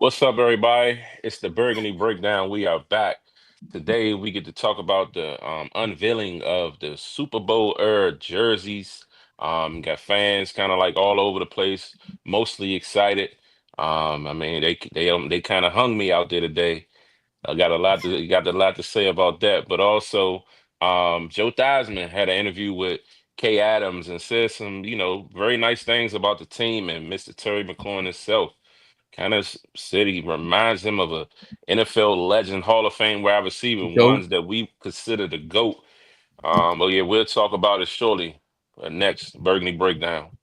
What's up, everybody? It's the Burgundy Breakdown. We are back. Today, we get to talk about the unveiling of the Super Bowl era jerseys. Got fans kind of like all over the place, mostly excited. I mean, they kind of hung me out there today. I got a lot to say about that, but also Joe Theismann had an interview with Kay Adams and said some, very nice things about the team and Mr. Terry McLaurin himself. Kind of said he reminds him of a NFL legend, Hall of Fame wide receiver, Goat. ones that we consider the GOAT. But yeah, we'll talk about it shortly. Next, Burgundy Breakdown.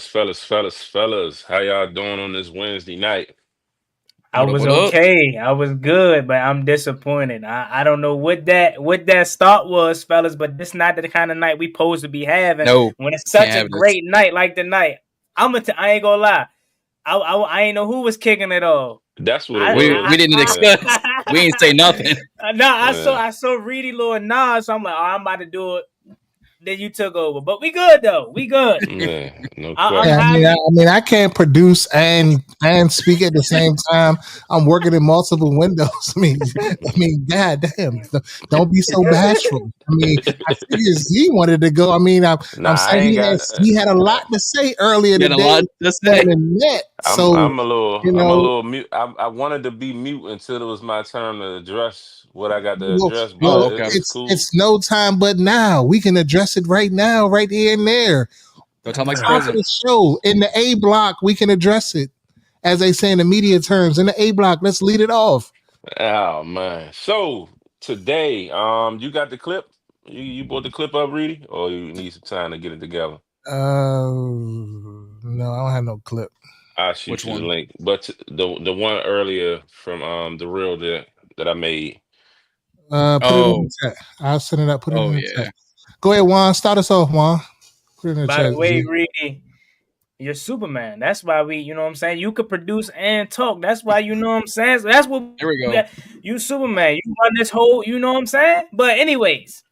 Fellas, how y'all doing on this Wednesday night? I was okay. I was good, but I'm disappointed. I don't know what that start was, fellas, but this not the kind of night we supposed to be having. No, when it's such a great night like tonight. I ain't gonna lie. I ain't know who was kicking it off. That's what we didn't discuss. We ain't say nothing. I saw Reedie Lord Nas, so I'm like, I'm about to do it. Then you took over, but we good though. We good. Yeah, no I can't produce and speak at the same time. I'm working in multiple windows. I mean, god damn! Don't be so bashful. I figured Zee wanted to go. I'm saying he had a lot to say earlier today. A lot to say. So I'm a little mute. I wanted to be mute until it was my turn to address what I got to address. But it's cool. It's no time but now. We can address it right now, right here and there. Don't tell my after the show in the A block, we can address it, as they say in the media terms. In the A block, let's lead it off. Oh man! So today, you got the clip. You brought the clip up, Reedie, or you need some time to get it together? No, I don't have no clip. I'll shoot you the link. But the one earlier from the reel that I made. Put it in the chat. I'll send it up. Put it in the chat. Go ahead, Juan. Start us off, Juan. Put it in the chat. By the way, Reedie, you're Superman. That's why you know what I'm saying? You could produce and talk. That's why, you know what I'm saying? So that's what. Here we go. You Superman. You run this whole, you know what I'm saying? But anyways,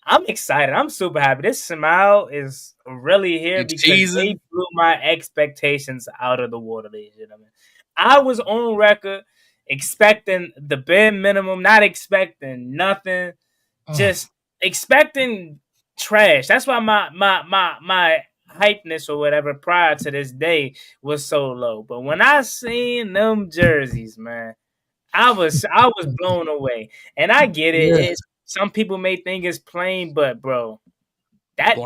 I'm excited. I'm super happy. This smile is really here because they blew my expectations out of the water, ladies and gentlemen. I was on record expecting the bare minimum, not expecting nothing, just expecting trash. That's why my hypeness or whatever prior to this day was so low. But when I seen them jerseys, man, I was blown away. And I get it. Some people may think it's plain, but bro, that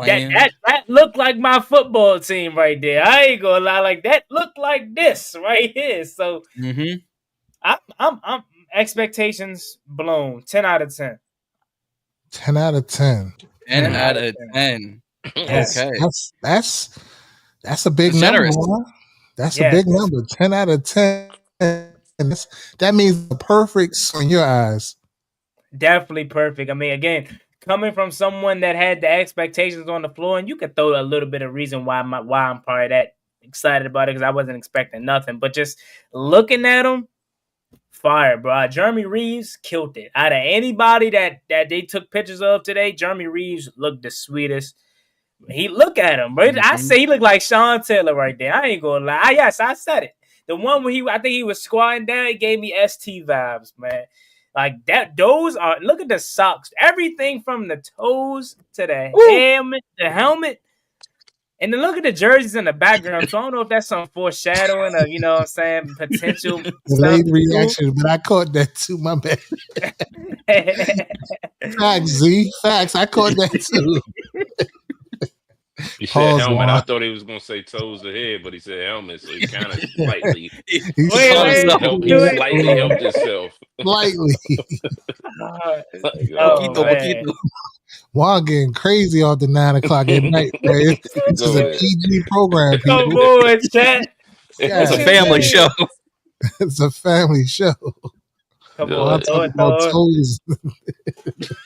looked like my football team right there. I ain't gonna lie, like that looked like this right here. So I'm expectations blown. 10 out of 10. 10 out of 10. 10 out of 10. Yes. Okay. That's a big number. That's a big number. 10 out of 10. That means the perfect in your eyes. Definitely perfect. I mean, again, coming from someone that had the expectations on the floor, and you could throw a little bit of reason why I'm probably that excited about it, because I wasn't expecting nothing. But just looking at them, fire, bro. Jeremy Reeves killed it. Out of anybody that they took pictures of today, Jeremy Reeves looked the sweetest. Look at him, bro. I say he looked like Sean Taylor right there. I ain't gonna lie. Yes, I said it. The one where I think he was squatting down, it gave me ST vibes, man. Like that, those are, look at the socks. Everything from the toes to the helmet. And then look at the jerseys in the background. So I don't know if that's some foreshadowing of, you know what I'm saying, potential. Delayed reaction, but I caught that too, my bad. Facts, Z. Facts. I caught that too. He said helmet. I thought he was going to say toes ahead, but he said helmet, so he kind of slightly helped himself. Slightly. Juan getting crazy off the 9 o'clock at night, man. This is a PG program, people. Come on, chat. It's a family show. It's a family show. Come Go on, I'll talk about toes.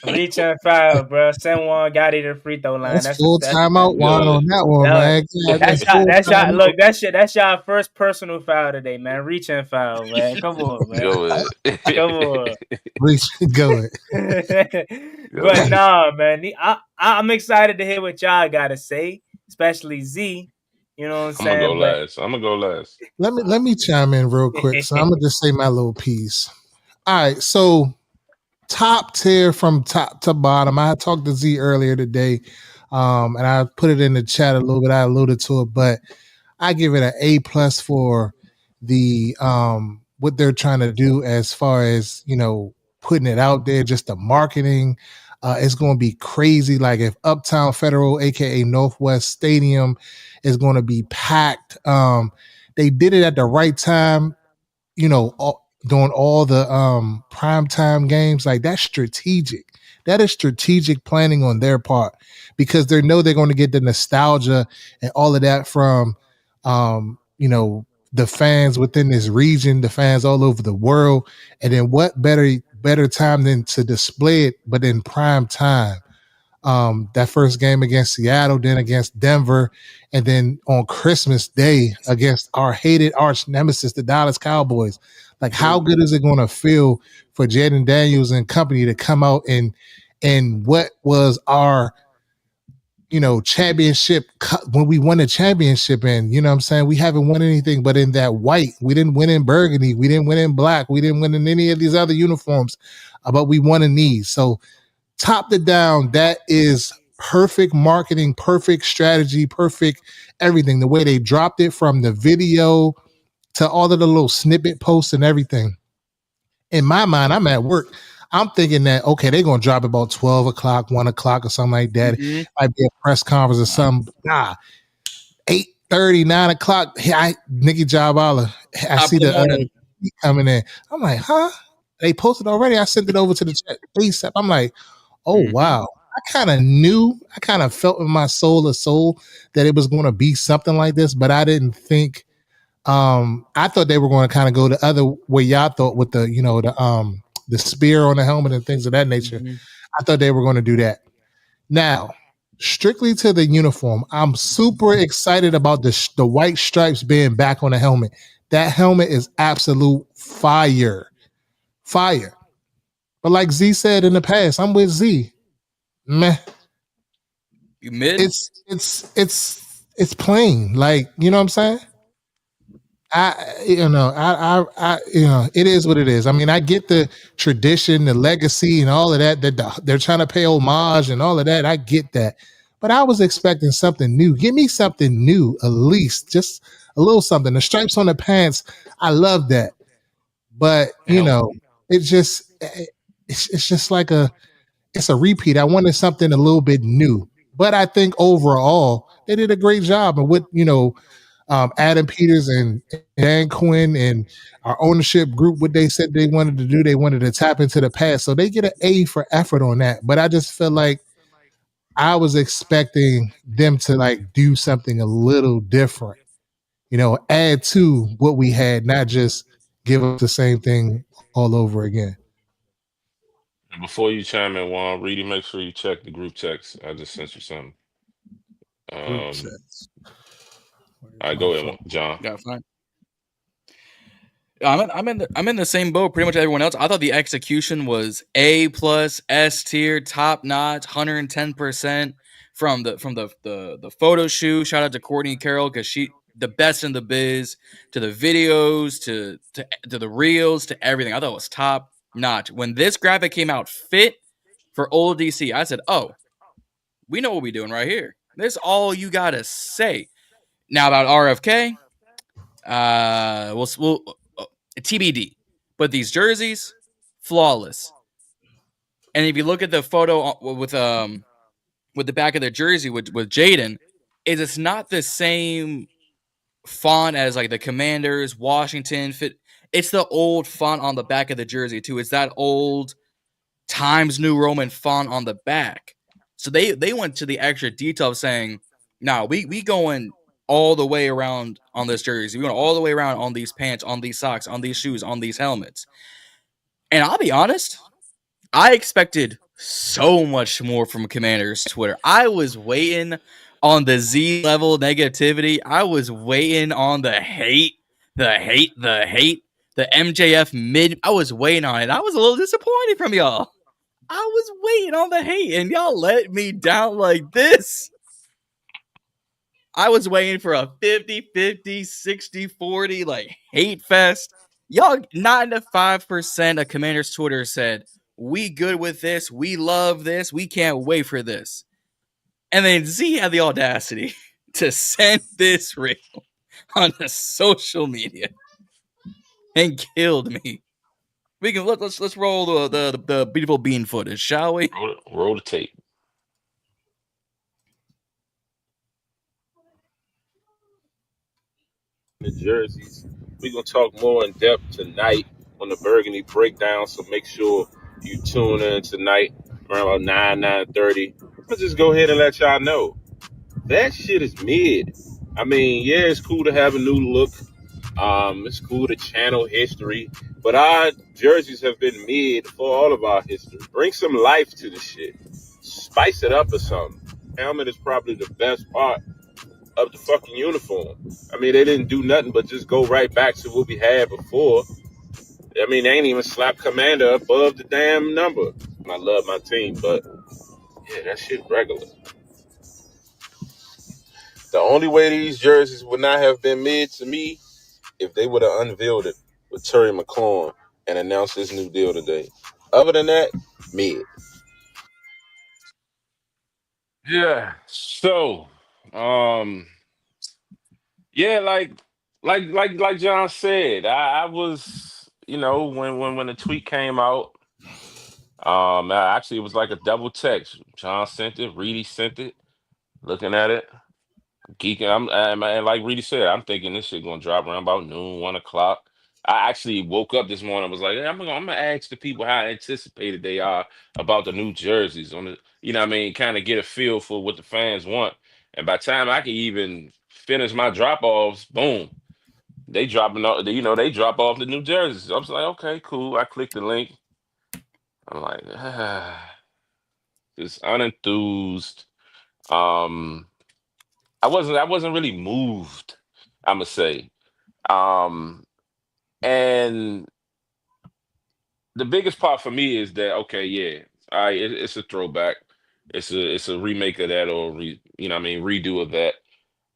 reach and foul, bro. Send Juan Gotti to the free throw line. That's full That's timeout one on that one, man. that's Full y'all. timeout. Look, that's y'all first personal foul today, man. Reach and foul, man. Come on, man. Go ahead. Come on. Reach, go ahead. But nah, man. I'm excited to hear what y'all gotta say, especially Z. You know what I'm saying? I'm gonna go last. Let me chime in real quick. So I'm gonna just say my little piece. All right, so top tier from top to bottom. I talked to Z earlier today, and I put it in the chat a little bit. I alluded to it, but I give it an A+ for the what they're trying to do as far as, you know, putting it out there, just the marketing. It's going to be crazy. Like if Uptown Federal, aka Northwest Stadium, is going to be packed. They did it at the right time, you know, doing all the primetime games. Like that's strategic. That is strategic planning on their part, because they know they're going to get the nostalgia and all of that from you know, the fans within this region, the fans all over the world. And then what better time than to display it, but in prime time. That first game against Seattle, then against Denver, and then on Christmas Day against our hated arch nemesis, the Dallas Cowboys. Like, how good is it going to feel for Jaden Daniels and company to come out and what was our, you know, championship when we won the championship? And you know what I'm saying, we haven't won anything but in that white. We didn't win in burgundy, we didn't win in black, we didn't win in any of these other uniforms, but we won in these. So top to down, that is perfect marketing, perfect strategy, perfect everything. The way they dropped it, from the video to all of the little snippet posts and everything. In my mind, I'm at work, I'm thinking that, okay, they're going to drop about 12 o'clock, 1 o'clock or something like that. Mm-hmm. Might be a press conference or something. Nah, 8:30, 9 o'clock. Hey, Nikki Jabala, I see the coming in. I'm like, huh? They posted already. I sent it over to the chat ASAP. I'm like, oh, wow. I kind of knew, I kind of felt in my soul that it was going to be something like this, but I didn't think, I thought they were going to kind of go the other way y'all thought, with the, you know, the spear on the helmet and things of that nature. Mm-hmm. I thought they were going to do that. Now, strictly to the uniform, I'm super excited about the white stripes being back on the helmet. That helmet is absolute fire. Fire. But like Z said in the past, I'm with Z. Meh. You mid? It's plain. Like, you know what I'm saying? You know, it is what it is. I mean, I get the tradition, the legacy, and all of that. That they're trying to pay homage and all of that. I get that, but I was expecting something new. Give me something new, at least, just a little something. The stripes on the pants, I love that, but you know, it's just like it's a repeat. I wanted something a little bit new, but I think overall they did a great job. And with, you know, Adam Peters and Dan Quinn and our ownership group, what they said they wanted to do, they wanted to tap into the past. So they get an A for effort on that. But I just feel like I was expecting them to like do something a little different, you know, add to what we had, not just give us the same thing all over again. Before you chime in, Juan, Reedie, make sure you check the group text. I just sent you something. All right, go ahead, John. Yeah, fine. I'm in the same boat pretty much everyone else. I thought the execution was A+, S tier, top notch, 110% from the photo shoot. Shout out to Courtney Carroll, because she the best in the biz, to the videos, to the reels, to everything. I thought it was top notch. When this graphic came out fit for old DC, I said, oh, we know what we're doing right here. That's all you gotta say. Now about RFK, we'll TBD. But these jerseys, flawless. And if you look at the photo with the back of the jersey with Jaden, it's not the same font as like the Commanders, Washington fit. It's the old font on the back of the jersey too. It's that old Times New Roman font on the back. So they went to the extra detail of saying, "Nah, we going all the way around on this jersey. We going all the way around on these pants, on these socks, on these shoes, on these helmets." And I'll be honest, I expected so much more from Commanders Twitter. I was waiting on the Z level negativity. I was waiting on the hate, the MJF mid. I was waiting on it. I was a little disappointed from y'all. I was waiting on the hate, and y'all let me down like this. I was waiting for a 50-50, 60-40, like hate fest. Y'all, 95% of Commanders Twitter said, we good with this, we love this, we can't wait for this. And then Z had the audacity to send this reel on the social media and killed me. We can let's roll the beautiful bean footage, shall we? Roll the tape. The jerseys. We're gonna talk more in depth tonight on the Burgundy Breakdown. So make sure you tune in tonight around about 9:30. Let's just go ahead and let y'all know that shit is mid. I mean, yeah, it's cool to have a new look. It's cool to channel history, but our jerseys have been mid for all of our history. Bring some life to the shit. Spice it up or something. Helmet is probably the best part of the fucking uniform. I mean, they didn't do nothing but just go right back to what we had before. I mean, they ain't even slap Commander above the damn number. I love my team, but yeah, that shit regular. The only way these jerseys would not have been mid to me if they would have unveiled it with Terry McLaurin and announced his new deal today. Other than that, mid. Yeah. So, yeah, like John said, I was, when the tweet came out, actually it was like a double text. John sent it, Reedie sent it. Looking at it, geeking. And like Reedie said, I'm thinking this shit gonna drop around about noon, 1 o'clock. I actually woke up this morning. Was like, hey, I'm gonna ask the people how anticipated they are about the new jerseys on the, kind of get a feel for what the fans want. And by the time I can even finish my drop offs, boom, they dropping off. They drop off the new jerseys. I was like, okay, cool. I clicked the link. I'm like, just unenthused. I wasn't really moved, I'ma say. Um, and the biggest part for me is that okay, yeah, it's a throwback. It's a remake of that or redo of that.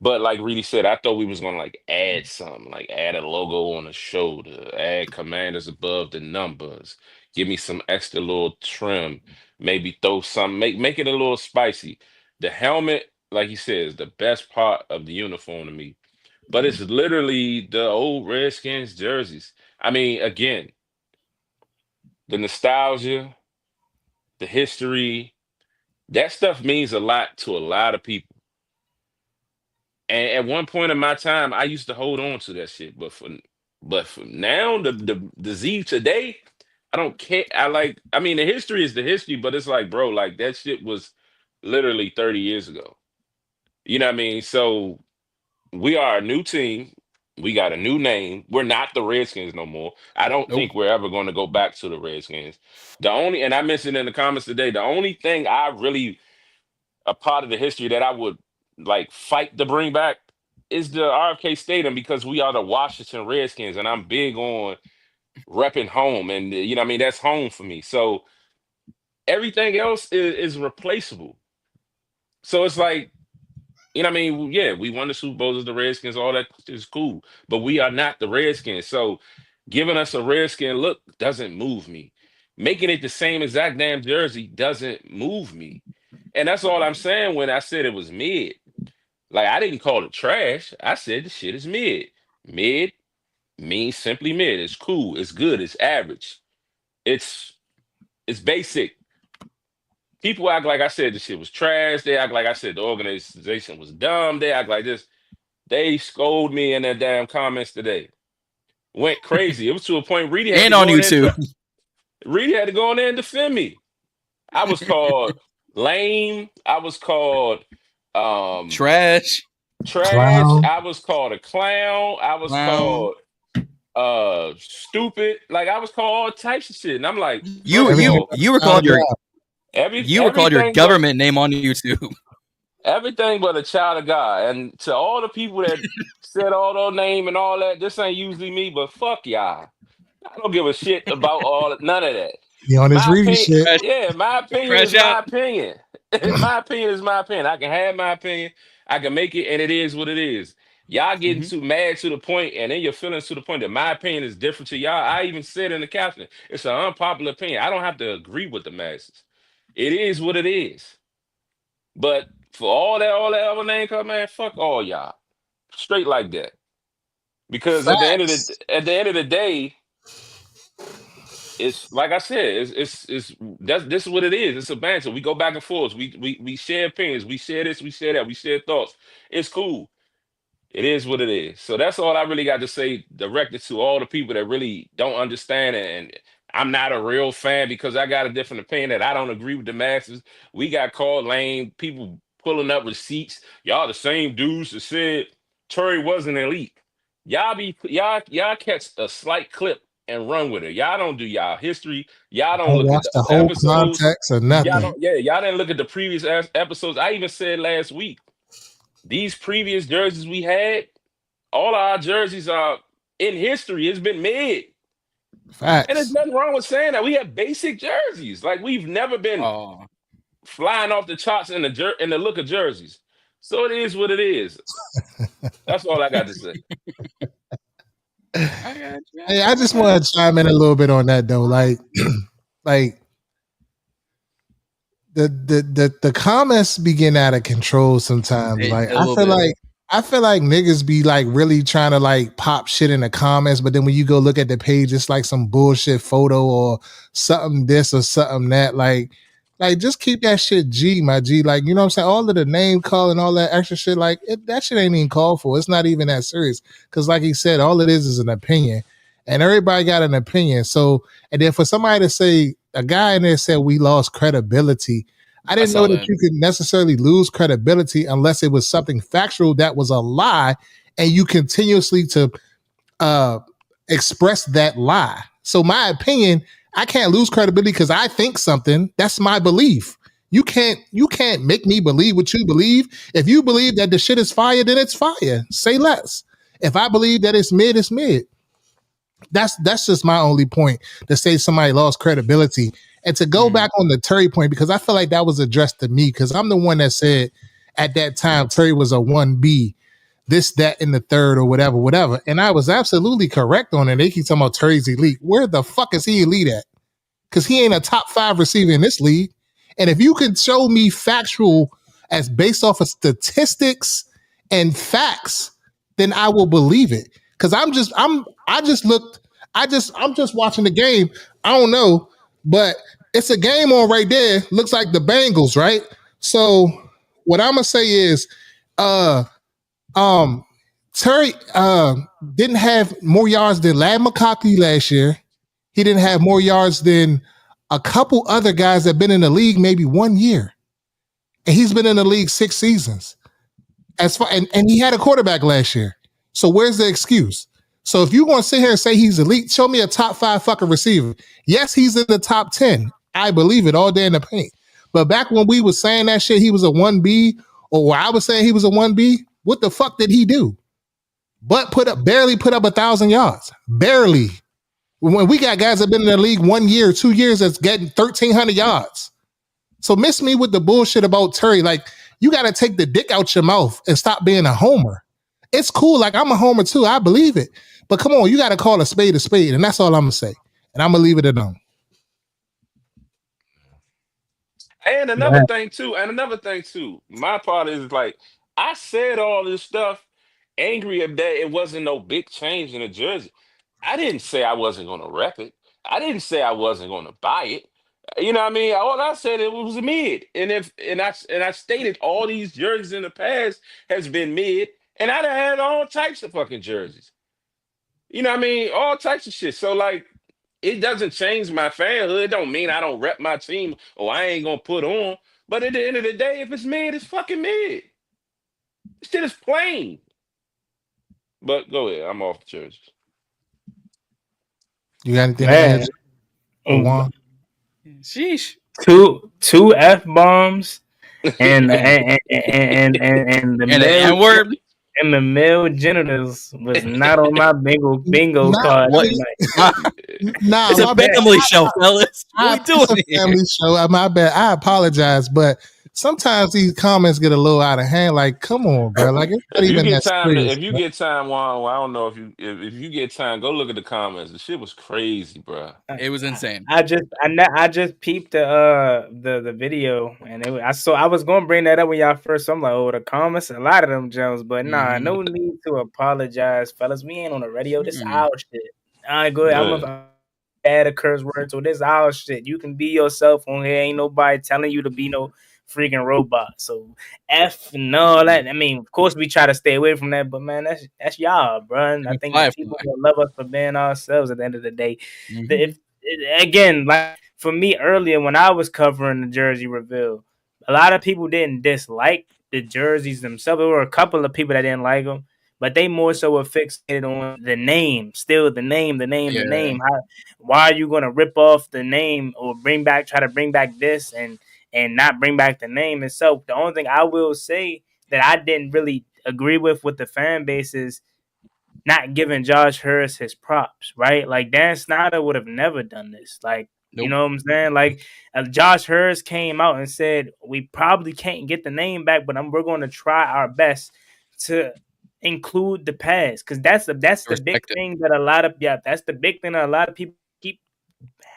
But like Reedy said, I thought we was gonna like add something, like add a logo on the shoulder, add commanders above the numbers, give me some extra little trim, maybe throw some, make it a little spicy. The helmet, like he says, the best part of the uniform to me. But it's literally the old Redskins jerseys. I mean, again, the nostalgia, the history, that stuff means a lot to a lot of people. And at one point in my time, I used to hold on to that shit. But for now, the Z today, I don't care. I mean, the history is the history, but it's like, bro, like that shit was literally 30 years ago. You know what I mean? So we are a new team. We got a new name. We're not the Redskins no more. I don't Nope. think we're ever going to go back to the Redskins. And I mentioned in the comments today, the only thing I really a part of the history that I would like fight to bring back is the RFK Stadium because we are the Washington Redskins, and I'm big on repping home, and that's home for me. So everything else is replaceable. So it's like, yeah, we won the Super Bowls as the Redskins, all that is cool, but we are not the Redskins. So giving us a Redskin look doesn't move me. Making it the same exact damn jersey doesn't move me. And that's all I'm saying when I said it was mid. Like I didn't call it trash. I said the shit is mid. Mid means simply mid. It's cool. It's good. It's average. It's it's basic. People act like I said the shit was trash. They act like I said the organization was dumb. They act like this. They scold me in their damn comments today. Went crazy. It was to a point Reedie had And to on go in there YouTube. Reedie had to go in there and defend me. I was called lame. I was called Trash. trash. Clown. I was called a clown. I was Clown. called stupid. Like I was called all types of shit, and I'm like, You first of you all, you were called your everything but government name on YouTube. everything but a child of God. And to all the people that said all their name and all that, this ain't usually me, but fuck y'all. I don't give a shit about none of that. He on his My Reedie opinion, shit. yeah, my opinion is Fresh my out. opinion. My opinion is my opinion. I can have my opinion. I can make it, and it is what it is. Y'all getting Mhm. too mad to the point, and then your feelings to the point that my opinion is different to y'all. I even said in the caption, it's an unpopular opinion. I don't have to agree with the masses. It is what it is. But for all that other name call, man, fuck all y'all. Straight like that. Because Facts. at the end of the day, it's like I said, it's that's this is what it is. It's a banter. We go back and forth. We share opinions. We share this. We share that. We share thoughts. It's cool. It is what it is. So that's all I really got to say, directed to all the people that really don't understand it. And I'm not a real fan because I got a different opinion that I don't agree with the masses. We got called lame. People pulling up receipts. Y'all the same dudes that said Terry wasn't elite. Y'all catch a slight clip and run with it. Y'all don't do y'all history. Y'all don't Don't look at watch the the other whole episodes. context or nothing. Y'all didn't look at the previous episodes. I even said last week, these previous jerseys we had, all our jerseys are in history. It's been mid. And there's Facts. nothing wrong with saying that. We have basic jerseys. Like we've never been Oh, flying off the charts in the look of jerseys. So it is what it is. That's all I got to say. I got you. Hey, I just want to chime in a little bit on that though. Like the comments be getting out of control sometimes. Like A little bit. I feel like niggas be like really trying to like pop shit in the comments, but then when you go look at the page, it's like some bullshit photo or something this or something that. Like just keep that shit G, my G. Like, you know what I'm saying? All of the name call and all that extra shit, like that shit ain't even called for. It's not even that serious. Cause like he said, all it is an opinion. And everybody got an opinion. So, and then for somebody to say, a guy in there said we lost credibility. I didn't know saw that that. you could necessarily lose credibility unless it was something factual that was a lie and you continuously to uh express that lie. So my opinion, I can't lose credibility because I think something. That's my belief. You can't make me believe what you believe. If you believe that the shit is fire, then it's fire. Say less. If I believe that it's mid, it's mid. That's just my only point, to say somebody lost credibility. And to go back on the Terry point, because I feel like that was addressed to me, because I'm the one that said at that time Terry was a 1B, this, that, in the third, or whatever. And I was absolutely correct on it. They keep talking about Terry's elite. Where the fuck is he elite at? Because he ain't a top 5 receiver in this league. And if you can show me factual as based off of statistics and facts, then I will believe it. Because I'm just watching the game. I don't know, but it's a game on right there. Looks like the Bengals, right? So what I'm gonna say is, uh, Terry didn't have more yards than Lad McConkey last year. He didn't have more yards than a couple other guys that have been in the league maybe 1 year. And he's been in the league 6 seasons. And he had a quarterback last year. So where's the excuse? So if you want to sit here and say he's elite, show me a top 5 fucking receiver. Yes, he's in the top 10. I believe it all day in the paint. But back when we was saying that shit, he was a 1B, or where I was saying he was a 1B, what the fuck did he do? But barely put up 1,000 yards. Barely. When we got guys that have been in the league 1 year, 2 years that's getting 1,300 yards. So miss me with the bullshit about Terry. Like, you got to take the dick out your mouth and stop being a homer. It's cool. Like, I'm a homer too. I believe it. But come on, you got to call a spade. And that's all I'm going to say. And I'm going to leave it alone. And another thing too, my part is like, I said all this stuff angry at that it wasn't no big change in the jersey. I didn't say I wasn't gonna rep it. I didn't say I wasn't gonna buy it. You know what I mean? All I said it was a mid. And I stated all these jerseys in the past has been mid, and I done had all types of fucking jerseys. You know what I mean? All types of shit. So like, it doesn't change my fanhood. It don't mean I don't rep my team or I ain't gonna put on. But at the end of the day, if it's mid, it's fucking mid. This shit is plain. But go ahead. I'm off the church. You got anything Man. to add, Juan? Sheesh. Two F-bombs and the And an male N-word. and the male genitals was not on my bingo Not card What? tonight. Nah, It's a my bad. family show, fellas. What we It's a doing here? family show. My bad. I apologize, but sometimes these comments get a little out of hand. Like, come on, bro. Like, it's not If you even get that time, serious. if you get time, Juan, I don't know if you get time, go look at the comments. The shit was crazy, bro. It was insane. I just peeped the video and I was gonna bring that up when y'all first. So I'm like, oh, the comments, a lot of them Jones, but nah, no need to apologize, fellas. We ain't on the radio. This our shit. All right, go ahead. I'm gonna add a curse word, so this our shit. You can be yourself on here. Ain't nobody telling you to be no freaking robot. So F and all that. I mean, of course we try to stay away from that, but man, that's y'all, bro. And I think the people will love us for being ourselves at the end of the day. Again, like for me earlier when I was covering the jersey reveal, a lot of people didn't dislike the jerseys themselves. There were a couple of people that didn't like them, but they more so were fixated on the name. Still the name. The name. Why are you gonna rip off the name or try to bring back this and not bring back the name itself? The only thing I will say that I didn't really agree with the fan base is not giving Josh Harris his props, right? Like Dan Snyder would have never done this. Like, you know what I'm saying? Like Josh Harris came out and said, we probably can't get the name back, but we're going to try our best to include the past. Because that's the big thing that that's the big thing that a lot of people keep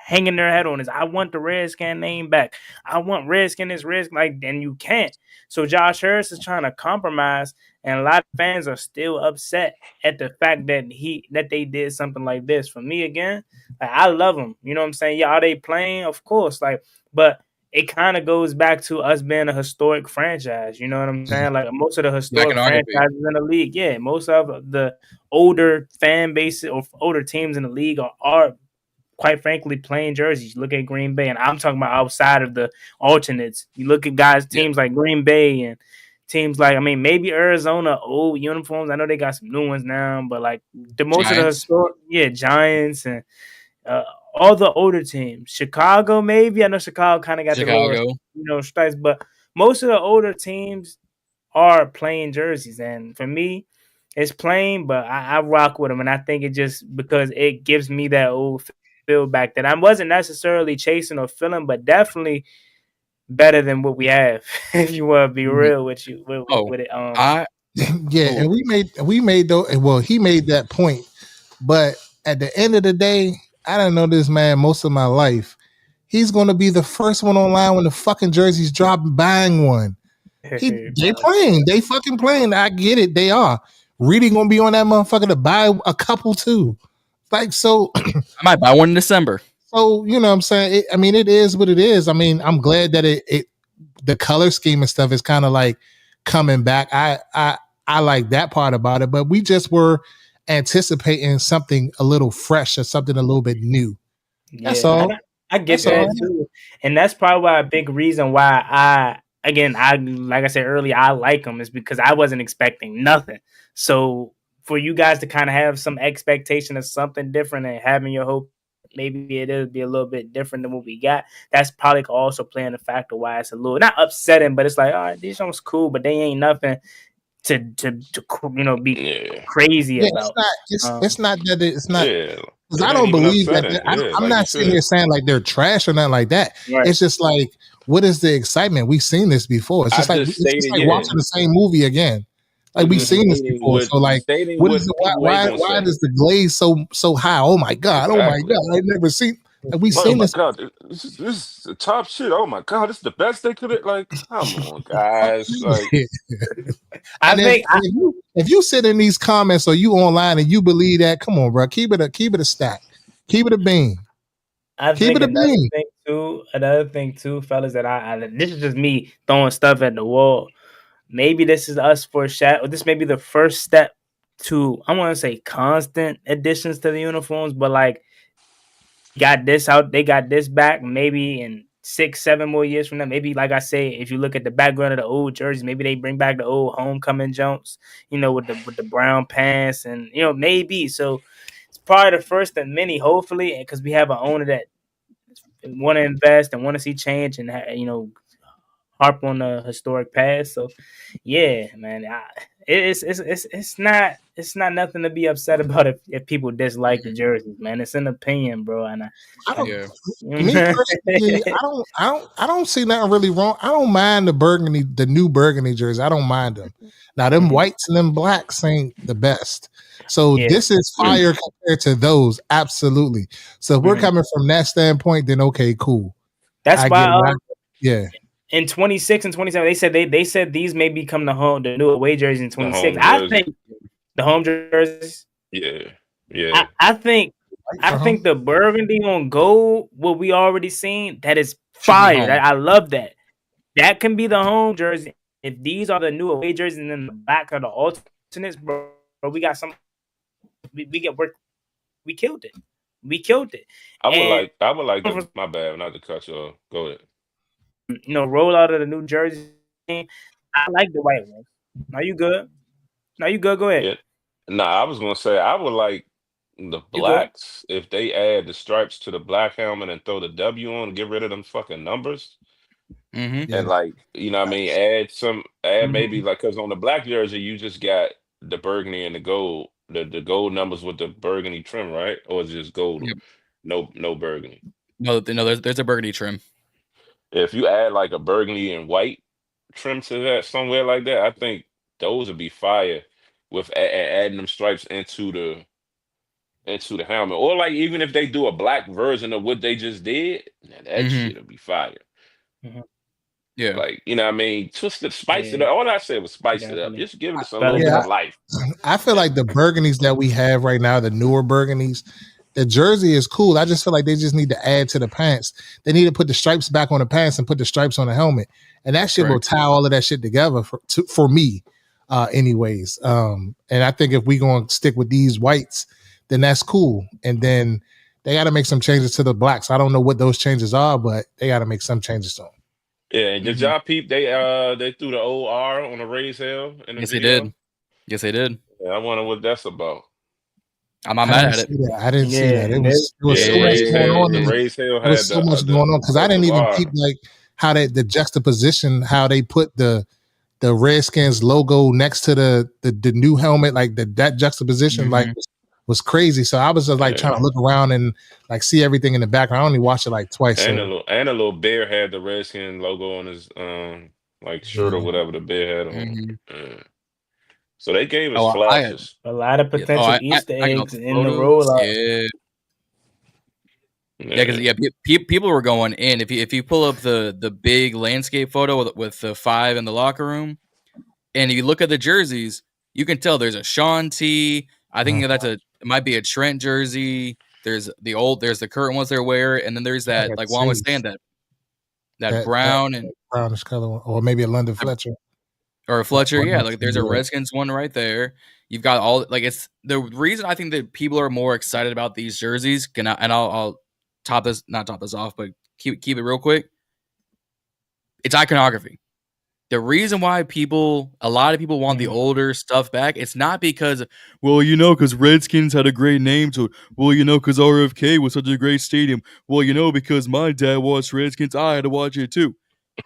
hanging their head on is I want the Redskin name back. I want Redskin this Redskin, like, and you can't. So Josh Harris is trying to compromise, and a lot of fans are still upset at the fact that they did something like this. For me, again, like, I love them. You know what I'm saying? Yeah, are they playing? Of course. Like, but it kind of goes back to us being a historic franchise. You know what I'm saying? Like most of the historic franchises in the league, yeah, most of the older fan bases or older teams in the league are quite frankly, playing jerseys. You look at Green Bay, and I'm talking about outside of the alternates. You look at teams like Green Bay and teams like, I mean, maybe Arizona, old uniforms. I know they got some new ones now, but like the most of the historic, Giants and all the older teams. Chicago, maybe. I know Chicago kind of got the lower, stripes, but most of the older teams are playing jerseys. And for me, it's plain, but I rock with them. And I think it just because it gives me that old feel back that I wasn't necessarily chasing or feeling, but definitely better than what we have. If you want to be real with you, with it. And we made though. Well, he made that point, but at the end of the day, I didn't know this man most of my life. He's going to be the first one online when the fucking jerseys drop, buying one. They playing. They fucking playing. I get it. They are. Reedie gonna be on that motherfucker to buy a couple too. Like, so I might buy one in December. So, you know what I'm saying? It is what it is. I mean, I'm glad that the color scheme and stuff is kind of like coming back. I like that part about it, but we just were anticipating something a little fresh or something a little bit new. That's all. I get that too. And that's probably a big reason why like I said earlier, I like them is because I wasn't expecting nothing. So for you guys to kind of have some expectation of something different and having your hope, maybe it'll be a little bit different than what we got. That's probably also playing a factor why it's a little not upsetting, but it's like, all right, these songs cool, but they ain't nothing to be crazy about. It's not that it's not. Because I don't believe that. I'm not sitting here saying like they're trash or nothing like that. Right. It's just like, what is the excitement? We've seen this before. It's just like watching the same movie again. Like we've seen this before. So like, why is the glaze so high? Oh my god! Oh my god! I've never seen. Like, we've seen this. God, this is the top shit. Oh my god, this is the best they could have. Like, come on, guys. Like, I think if you sit in these comments or you online and you believe that, come on, bro, keep it a stack, keep it a bean. I think another thing too, fellas, that this is just me throwing stuff at the wall. Maybe this is us foreshadow. This may be the first step to, I want to say, constant additions to the uniforms, but like, got this out, they got this back. Maybe in 6-7 more years from now, maybe like I say, if you look at the background of the old jerseys, maybe they bring back the old homecoming jumps, with the brown pants, and maybe. So probably the first of many, hopefully, because we have an owner that want to invest and want to see change and harp on the historic past. So, yeah, man, it's not nothing to be upset about if people dislike the jerseys, man. It's an opinion, bro. And I don't. Me personally, I don't see nothing really wrong. I don't mind the new burgundy jerseys. I don't mind them. Now, them whites and them blacks ain't the best. So this is fire compared to those, absolutely. So if we're coming from that standpoint, then okay, cool. That's why. Yeah. In 26 and 27, they said these may become the new away jerseys in 26. I think the home jerseys. Yeah. I think the burgundy on gold, what we already seen, that is fire. I love that. That can be the home jersey. If these are the new away jerseys and then the back are the alternates, bro, we got some. We killed it. We killed it. I would like the, my bad, not to cut you off. Go ahead. Roll out of the New Jersey. I like the white ones. Are you good? Go ahead. Yeah. Nah, I was gonna say I would like the blacks if they add the stripes to the black helmet and throw the W on, get rid of them fucking numbers. Mm-hmm. And like, you know what I mean, add maybe like, because on the black jersey you just got the burgundy and the gold, the gold numbers with the burgundy trim, right? Or is it just gold? Yep. No burgundy. No, there's a burgundy trim. If you add like a burgundy and white trim to that somewhere like that, I think those would be fire with adding them stripes into the helmet. Or like even if they do a black version of what they just did, that shit'll be fire. Yeah. Like, you know what I mean? Twist it, spice it up. All I said was spice it up. Just give it a little bit of life. I feel like the burgundies that we have right now, the newer burgundies, the jersey is cool. I just feel like they just need to add to the pants. They need to put the stripes back on the pants and put the stripes on the helmet. And that shit will tie all of that shit together for me, anyways. And I think if we going to stick with these whites, then that's cool. And then they got to make some changes to the blacks. I don't know what those changes are, but they got to make some changes to them. Yeah, and did y'all peep? They threw the old R on the raised hell in the video? Yes, they did. Yeah, I wonder what that's about. I'm not mad at it. I didn't see that. It was so much going on. The raised hell had so much going on because I didn't even peep like how the juxtaposition, how they put the Redskins logo next to the new helmet, like that juxtaposition, like was crazy. So I was just like trying to look around and like see everything in the background. I only watched it like twice. And a little bear had the Redskin logo on his like shirt or whatever the bear had on. So they gave us flashes. A lot of potential Easter eggs in the rollout. Yeah, because people were going in. If you pull up the big landscape photo with the 5 in the locker room, and you look at the jerseys, you can tell there's a Sean T. I think it might be a Trent jersey. There's the current ones they're wearing, and then there's that, like Juan was saying, that brown and brownish color one, or maybe a London Fletcher. Or a Fletcher, like there's a Redskins one right there. You've got all it's the reason I think that people are more excited about these jerseys. I'll not top this off, but keep it real quick. It's iconography. The reason why a lot of people want the older stuff back, it's not because, because Redskins had a great name to it. Because RFK was such a great stadium. Because my dad watched Redskins, I had to watch it too.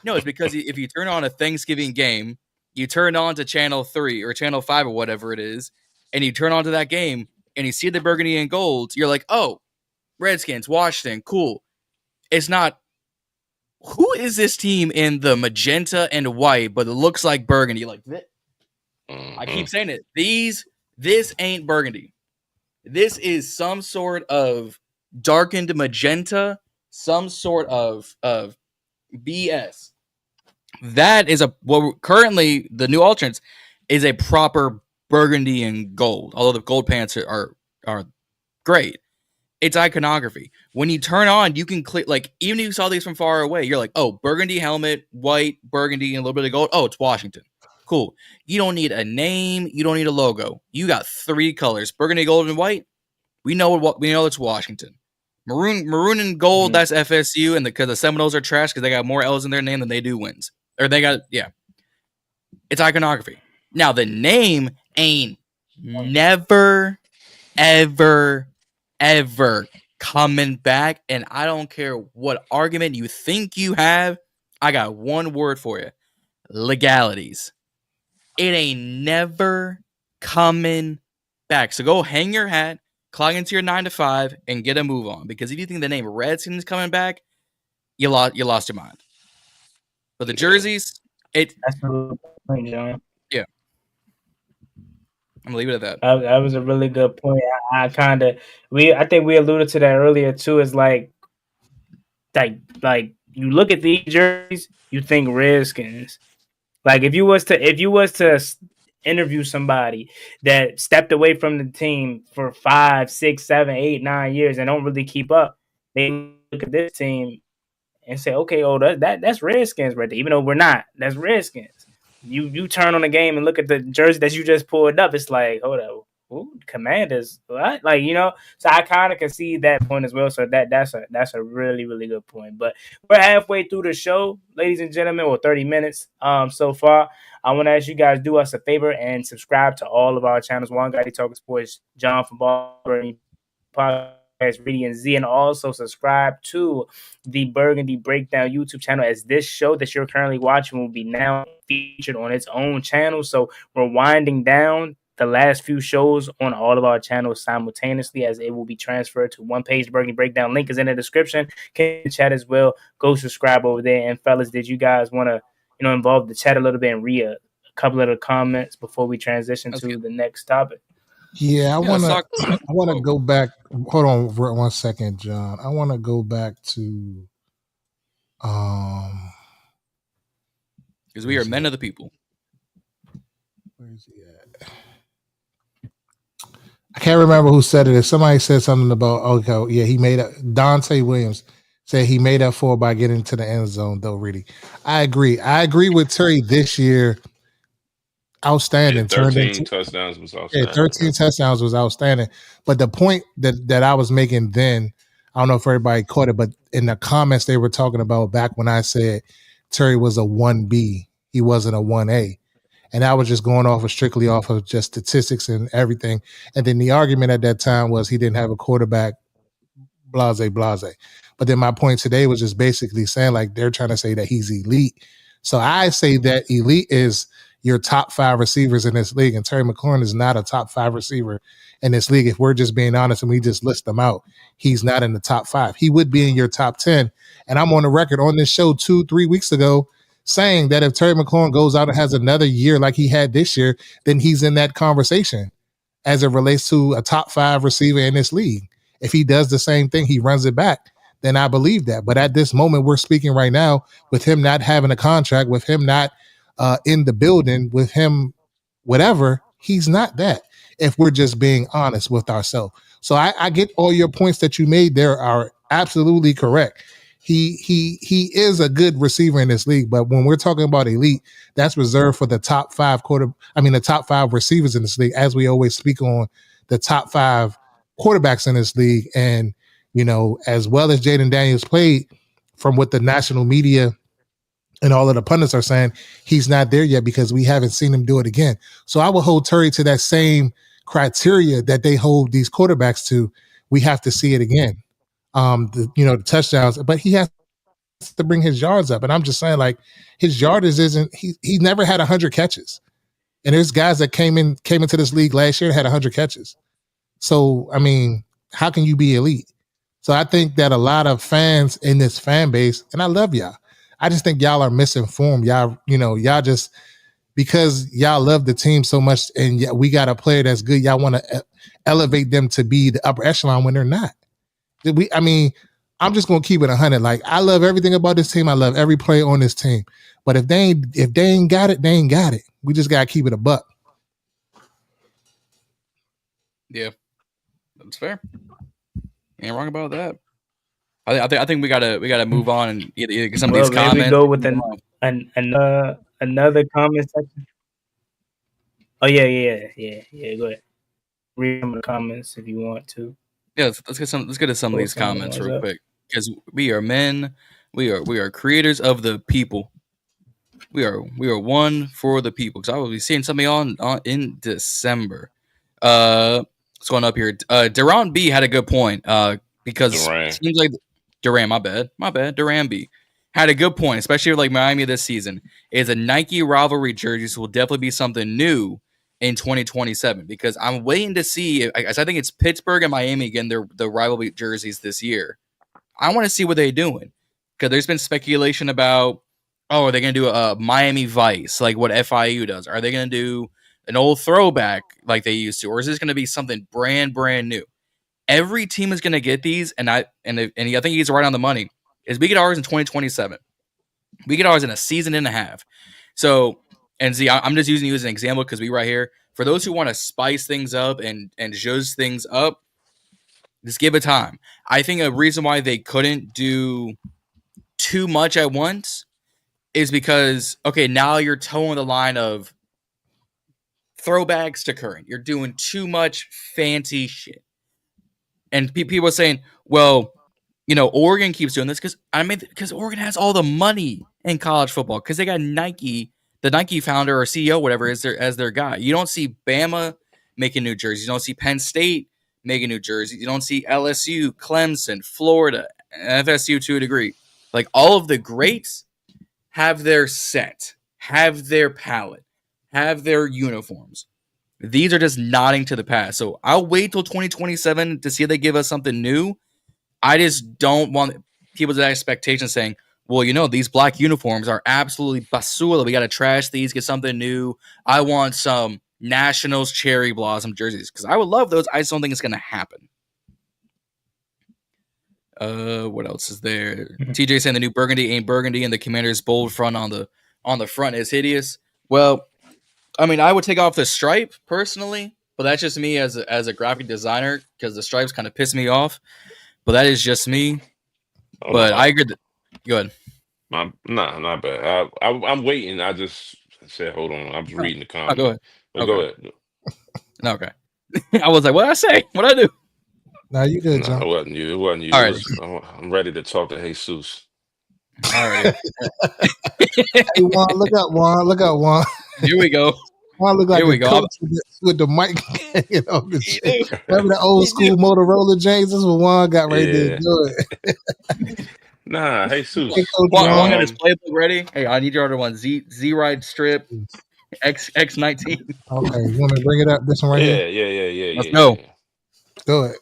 No, it's because if you turn on a Thanksgiving game, you turn on to Channel 3 or Channel 5 or whatever it is, and you turn on to that game, and you see the burgundy and gold, you're like, oh, Redskins, Washington, cool. It's not, who is this team in the magenta and white, but it looks like burgundy? Like, I keep saying it. This ain't burgundy. This is some sort of darkened magenta, some sort of BS. That is currently the new alternates is a proper burgundy and gold. Although the gold pants are great, it's iconography. When you turn on, you can click, like, even if you saw these from far away, you're like, oh, burgundy helmet, white, burgundy, and a little bit of gold. Oh, it's Washington. Cool. You don't need a name. You don't need a logo. You got 3 colors: burgundy, gold, and white. We know it's Washington. Maroon and gold. That's FSU, and because the Seminoles are trash because they got more L's in their name than they do wins. Or they got, it's iconography. Now, the name ain't never, ever ever coming back. And I don't care what argument you think you have. I got one word for you. Legalities. It ain't never coming back. So go hang your hat, clock into your 9 to 5, and get a move on. Because if you think the name Redskins is coming back, you lost your mind. But the jerseys, that's a good point, John. Yeah. I'm gonna leave it at that. That was a really good point. I think we alluded to that earlier too. Is like you look at these jerseys, you think Redskins. Like if you was to interview somebody that stepped away from the team for 5, 6, 7, 8, 9 years and don't really keep up, they look at this team and say, okay, that's Redskins right there. Even though we're not, that's Redskins. You turn on the game and look at the jersey that you just pulled up. It's like, hold up, Commanders, what? Like, so I kind of can see that point as well. So that's a really, really good point. But we're halfway through the show, ladies and gentlemen, or 30 minutes so far. I want to ask you guys, do us a favor and subscribe to all of our channels. Juan Gotti Talking Sports, John from Ballin Podcast, Reedie and Zee, and also subscribe to the Burgundy Breakdown YouTube channel, as this show that you're currently watching will be now featured on its own channel. So we're winding down the last few shows on all of our channels simultaneously, as it will be transferred to one page. The Burgundy Breakdown link is in the description. Can chat as well. Go subscribe over there. And fellas, did you guys want to involve the chat a little bit and read a couple of the comments before we transition to the next topic? Yeah, I want to go back. Hold on for 1 second, John. I want to go back to because we are men of the people. Where is he at? I can't remember who said it. If somebody said something about, okay, yeah, he made up. Dante Williams said he made up for it by getting to the end zone, though, Reedie. I agree. I agree with Terry this year. Outstanding. 13 touchdowns was outstanding. Yeah, 13 touchdowns was outstanding. But the point that I was making then, I don't know if everybody caught it, but in the comments they were talking about back when I said Terry was a 1B, he wasn't a 1A. And I was just going strictly off of just statistics and everything. And then the argument at that time was he didn't have a quarterback, blase. But then my point today was just basically saying, like, they're trying to say that he's elite. So I say that elite is your top 5 receivers in this league. And Terry McLaurin is not a top 5 receiver in this league. If we're just being honest and we just list them out, he's not in the top 5. He would be in your top 10. And I'm on the record on this show 2-3 weeks ago saying that if Terry McLaurin goes out and has another year like he had this year, then he's in that conversation as it relates to a top 5 receiver in this league. If he does the same thing, he runs it back, then I believe that. But at this moment, we're speaking right now with him not having a contract, with him not in the building, with him, whatever, he's not that, if we're just being honest with ourselves. So I get all your points that you made there are absolutely correct. He is a good receiver in this league, but when we're talking about elite, that's reserved for the top 5 the top 5 receivers in this league, as we always speak on the top 5 quarterbacks in this league. And, as well as Jaden Daniels played, from what the national media and all of the pundits are saying, he's not there yet because we haven't seen him do it again. So I will hold Terry to that same criteria that they hold these quarterbacks to. We have to see it again. The touchdowns, but he has to bring his yards up. And I'm just saying, like, his yardage isn't, he never had 100 catches. And there's guys that came into this league last year and had 100 catches. So, I mean, how can you be elite? So I think that a lot of fans in this fan base, and I love y'all, I just think y'all are misinformed. Y'all just, because y'all love the team so much and we got a player that's good, y'all want to elevate them to be the upper echelon when they're not. I'm just gonna keep it 100. Like, I love everything about this team. I love every player on this team. But if they ain't got it, they ain't got it. We just gotta keep it a buck. Yeah, that's fair. Ain't wrong about that. I think we gotta move on and either get some of these comments. Maybe go with another comment section. Oh yeah. Go ahead. Read some of the comments if you want to. Yeah, let's get to some of these comments real quick, because we are men, we are creators of the people. We are one for the people. Because I will be seeing something on in December. What's going up here? Duran B had a good point. Because it seems like Duran, my bad. Duran B had a good point, especially like Miami this season. Is a Nike rivalry jerseys will definitely be something new in 2027 because I'm waiting to see. I think it's Pittsburgh and Miami again. The rivalry jerseys this year. I want to see what they're doing because there's been speculation about, oh, are they going to do a Miami Vice like what FIU does? Are they going to do an old throwback like they used to, or is this going to be something brand new? Every team is going to get these, and I think he's right on the money. Is we get ours in 2027. We get ours in a season and a half. So, and Zee, I'm just using you as an example because we right here. For those who want to spice things up and zhuzh things up, just give it time. I think a reason why they couldn't do too much at once is because, okay, now you're towing the line of throwbacks to current. You're doing too much fancy shit. And people are saying, well, Oregon keeps doing this because Oregon has all the money in college football because they got Nike, the Nike founder or CEO, whatever, as their guy. You don't see Bama making new jerseys. You don't see Penn State making new jerseys. You don't see LSU, Clemson, Florida, FSU to a degree. Like all of the greats have their set, have their palette, have their uniforms. These are just nodding to the past. So I'll wait till 2027 to see if they give us something new. I just don't want people's expectations saying, well, these black uniforms are absolutely basura. We got to trash these, get something new. I want some Nationals cherry blossom jerseys because I would love those. I just don't think it's going to happen. What else is there? TJ saying the new Burgundy ain't Burgundy and the Commander's bold front on the front is hideous. Well, I mean, I would take off the stripe personally, but that's just me as a graphic designer because the stripes kind of piss me off. But that is just me. But I agree. Go ahead. Not bad. I'm waiting. I just said, hold on. I'm just reading the comments. Go ahead. Go ahead. Okay. I was like, what did I say? What did I do? No, you good, John. It wasn't you. All right. I'm ready to talk to Jesus. All right. Hey, Juan, look up, Juan. Here we go. Juan look like a coach with the mic. Remember the old school Motorola James? This is what Juan got right there. Good. Nah, Jesus. Hey, Juan got his playbook ready. Hey, I need your other one. Z ride strip X19. Okay, you want me to bring it up? This one right here? Yeah. Let's go. Go ahead.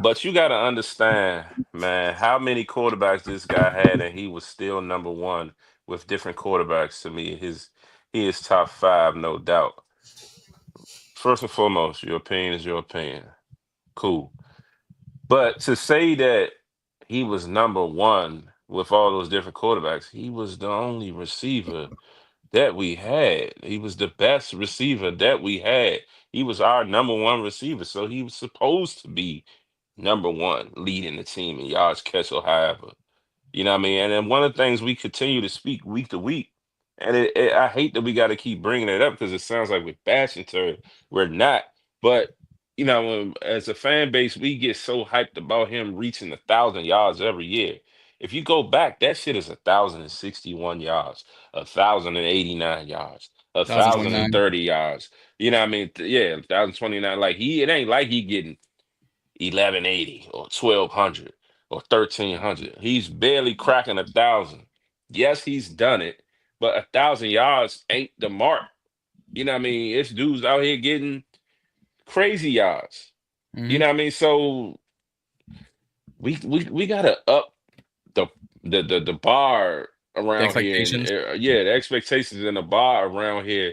But you got to understand, man, how many quarterbacks this guy had, and he was still number one with different quarterbacks. To me, he is top 5, no doubt. First and foremost, your opinion is your opinion. Cool. But to say that he was number one with all those different quarterbacks, he was the only receiver that we had. He was the best receiver that we had. He was our number one receiver. So he was supposed to be number one, leading the team in yards catch or however. You know what I mean? And then one of the things we continue to speak week to week, and I hate that we got to keep bringing it up because it sounds like we're bashing Terry. We're not. But, as a fan base, we get so hyped about him reaching 1,000 yards every year. If you go back, that shit is 1,061 yards, 1,089 yards, 1,030 yards. You know what I mean? Yeah, 1,029. Like it ain't like he getting 1,180 or 1,200 or 1,300. He's barely cracking 1,000. Yes, he's done it, but 1,000 yards ain't the mark. You know what I mean? It's dudes out here getting crazy yards. Mm-hmm. You know what I mean? So we gotta up the bar around here. The expectations and the bar around here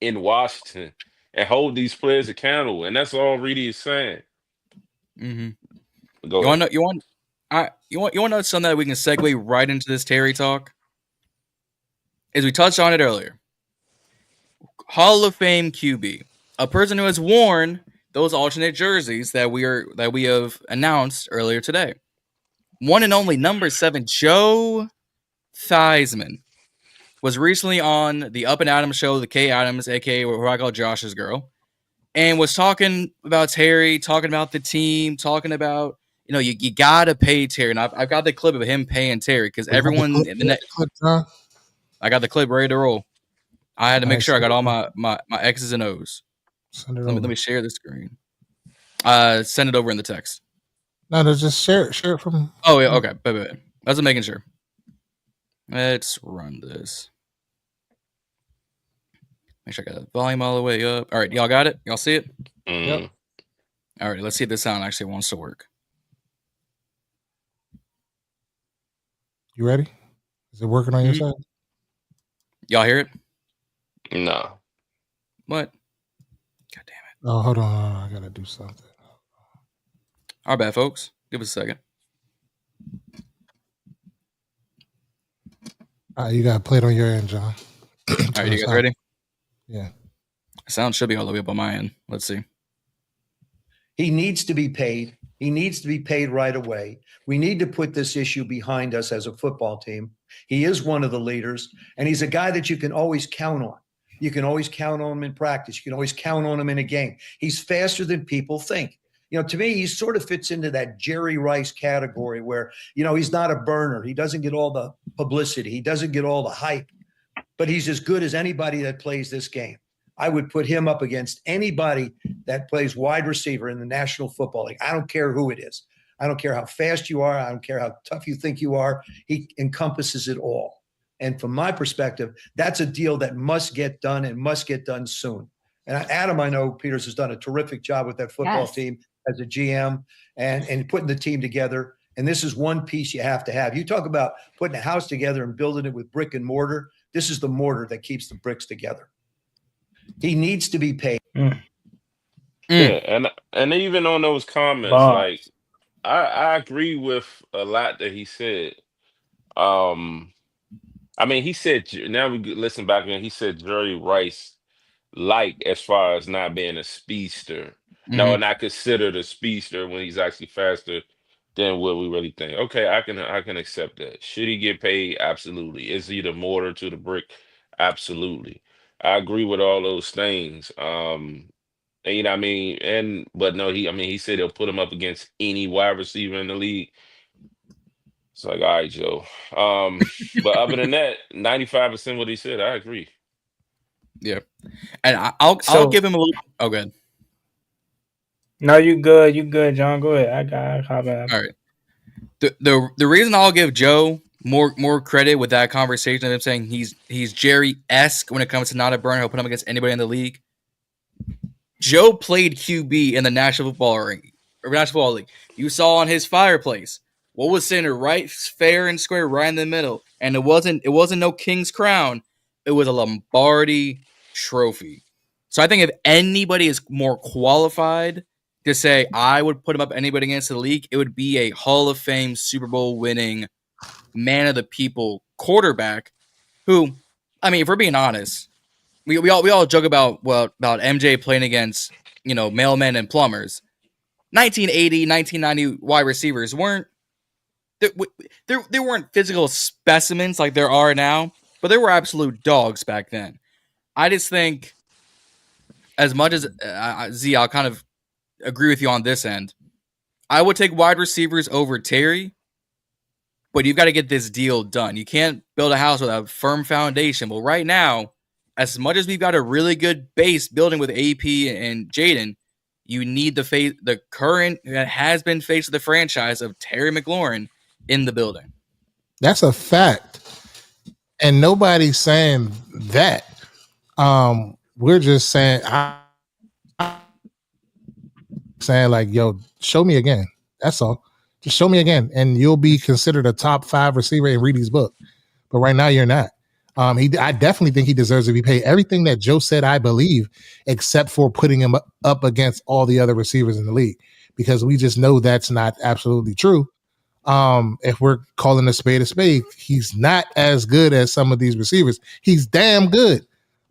in Washington and hold these players accountable. And that's all Reedie is saying. Mm-hmm. You want to know something that we can segue right into this Terry talk? As we touched on it earlier, Hall of Fame QB, a person who has worn those alternate jerseys that we have announced earlier today. One and only number 7, Joe Theismann, was recently on the Up and Adams show, the K Adams, aka what I call Josh's girl, and was talking about Terry, talking about the team, talking about you gotta pay Terry. And I've got the clip of him paying Terry because everyone in the net. I got the clip ready to roll. I had to make sure I got all my X's and O's. Let me share the screen. Send it over in the text. No, just share it from. Oh yeah, okay. But that's making sure. Let's run this. Make sure I got the volume all the way up. All right, y'all got it? Y'all see it? Yep. All right, let's see if this sound actually wants to work. You ready? Is it working on your side? Y'all hear it? No. What? God damn it. Oh, hold on. I gotta do something. Our bad, folks. Give us a second. You gotta play it on your end, John. All right, you guys ready? Yeah. Sound should be all the way up on my end. Let's see. He needs to be paid. He needs to be paid right away. We need to put this issue behind us as a football team. He is one of the leaders, and he's a guy that you can always count on. You can always count on him in practice. You can always count on him in a game. He's faster than people think. To me, he sort of fits into that Jerry Rice category where, he's not a burner. He doesn't get all the publicity. He doesn't get all the hype, but he's as good as anybody that plays this game. I would put him up against anybody that plays wide receiver in the National Football League. I don't care who it is. I don't care how fast you are. I don't care how tough you think you are. He encompasses it all. And from my perspective, that's a deal that must get done and must get done soon. And Adam, I know Peters has done a terrific job with that football team as a GM and putting the team together. And this is one piece you have to have. You talk about putting a house together and building it with brick and mortar. This is the mortar that keeps the bricks together. He needs to be paid. Yeah, and even on those comments, like I agree with a lot that he said. I mean, he said, now we listen back and he said Jerry Rice, like as far as not being a speedster. No, not considered a speedster when he's actually faster than what we really think. Okay, I can accept that. Should he get paid? Absolutely. Is he the mortar to the brick? Absolutely. I agree with all those things. And, what I mean? But no, he said he'll put him up against any wide receiver in the league. It's like, all right, Joe. But other than that, 95% what he said, I agree. Yeah. And I'll give him a little. Oh, good. No, you good. You good, John. Go ahead. I got all right. The reason I'll give Joe more credit with that conversation of him saying he's Jerry-esque when it comes to not a burner, he'll put him against anybody in the league. Joe played QB in the National Football League. You saw on his fireplace what was sitting right fair and square right in the middle, and it wasn't no King's Crown. It was a Lombardi Trophy. So I think if anybody is more qualified to say I would put him up anybody against the league, it would be a Hall of Fame Super Bowl winning man of the people quarterback who, I mean, if we're being honest, we all joke about MJ playing against, mailmen and plumbers. 1980, 1990 wide receivers weren't physical specimens like there are now, but they were absolute dogs back then. I just think, as much as Zee, I'll kind of agree with you on this end. I would take wide receivers over Terry, but you've got to get this deal done. You can't build a house with a firm foundation. Well, right now, as much as we've got a really good base building with AP and Jaden, you need the current that has been face of the franchise of Terry McLaurin in the building. That's a fact, and nobody's saying that. We're just saying, like, yo, show me again. That's all. Just show me again, and you'll be considered a top 5 receiver in Reedie's book. But right now, you're not. I definitely think he deserves to be paid everything that Joe said, I believe, except for putting him up against all the other receivers in the league, because we just know that's not absolutely true. If we're calling a spade, he's not as good as some of these receivers. He's damn good,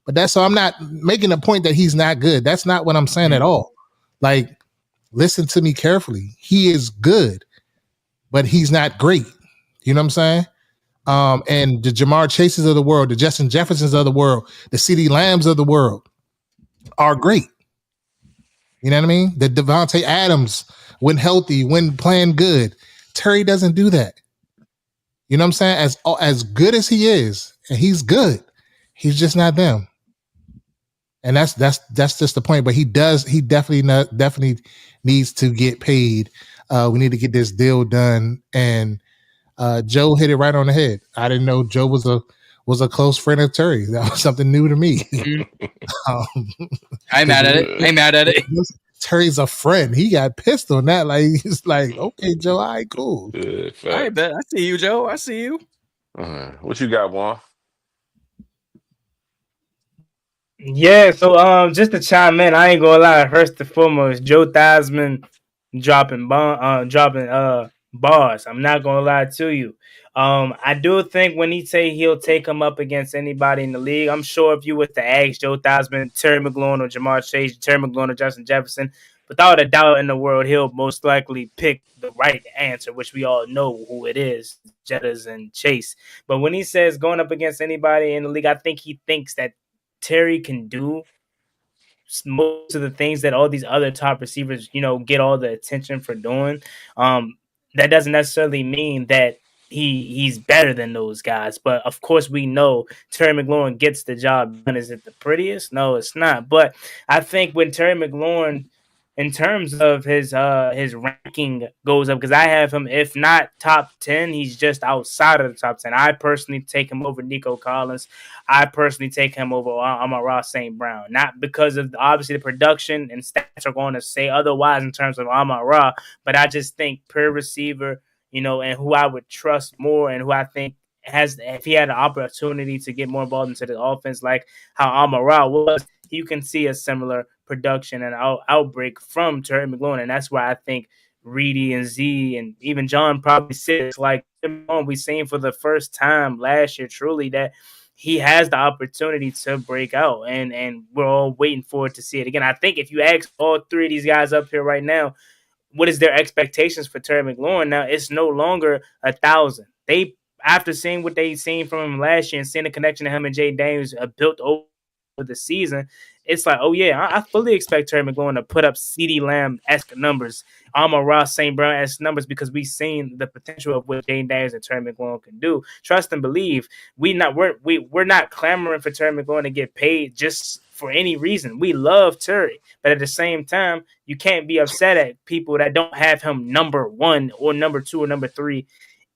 but that's so I'm not making a point that he's not good. That's not what I'm saying at all. Like, listen to me carefully. He is good, but he's not great. You know what I'm saying? And the Jamar Chases of the world, the Justin Jeffersons of the world, the CeeDee Lambs of the world are great. You know what I mean? The Devontae Adams, when healthy, when playing good. Terry doesn't do that. You know what I'm saying? As good as he is, and he's good, he's just not them. And that's just the point. But he definitely needs to get paid. We need to get this deal done. And Joe hit it right on the head. I didn't know Joe was a close friend of Terry. That was something new to me. I'm mad at it. Terry's a friend. He got pissed on that. Like he's like, okay, Joe, all right, cool. I bet. I see you, Joe. I see you. What you got, Juan? Yeah, so just to chime in, I ain't gonna lie. First and foremost, Joe Theismann dropping bars. I'm not gonna lie to you. I do think when he say he'll take him up against anybody in the league, I'm sure if you was to ask Joe Theismann, Terry McLaurin, or Jamar Chase, Terry McLaurin or Justin Jefferson, without a doubt in the world, he'll most likely pick the right answer, which we all know who it is, Jettas and Chase. But when he says going up against anybody in the league, I think he thinks that Terry can do most of the things that all these other top receivers, get all the attention for doing. That doesn't necessarily mean that he's better than those guys. But of course, we know Terry McLaurin gets the job done. Is it the prettiest? No, it's not. But I think when Terry McLaurin, in terms of his ranking goes up, because I have him, if not top 10, he's just outside of the top 10. I personally take him over Nico Collins. I personally take him over Amon-Ra St. Brown. Not because of, obviously, the production and stats are going to say otherwise in terms of Amon-Ra, but I just think per receiver, and who I would trust more and who I think if he had an opportunity to get more involved into the offense like how Amon-Ra was, you can see a similar production and outbreak from Terry McLaurin. And that's why I think Reedie and Zee and even John probably says, like, we've seen for the first time last year, truly, that he has the opportunity to break out. And we're all waiting for it to see it again. I think if you ask all three of these guys up here right now, what is their expectations for Terry McLaurin now, it's no longer 1,000. They, after seeing what they seen from him last year and seeing the connection that him and Jay Daniels built over the season, it's like, oh yeah, I fully expect Terry McLaurin to put up CeeDee Lamb-esque numbers, Amon-Ra St. Brown-esque numbers, because we've seen the potential of what Jay Daniels and Terry McLaurin can do. Trust and believe. We're not clamoring for Terry McLaurin to get paid just for any reason. We love Terry, but at the same time, you can't be upset at people that don't have him number 1 or number 2 or number 3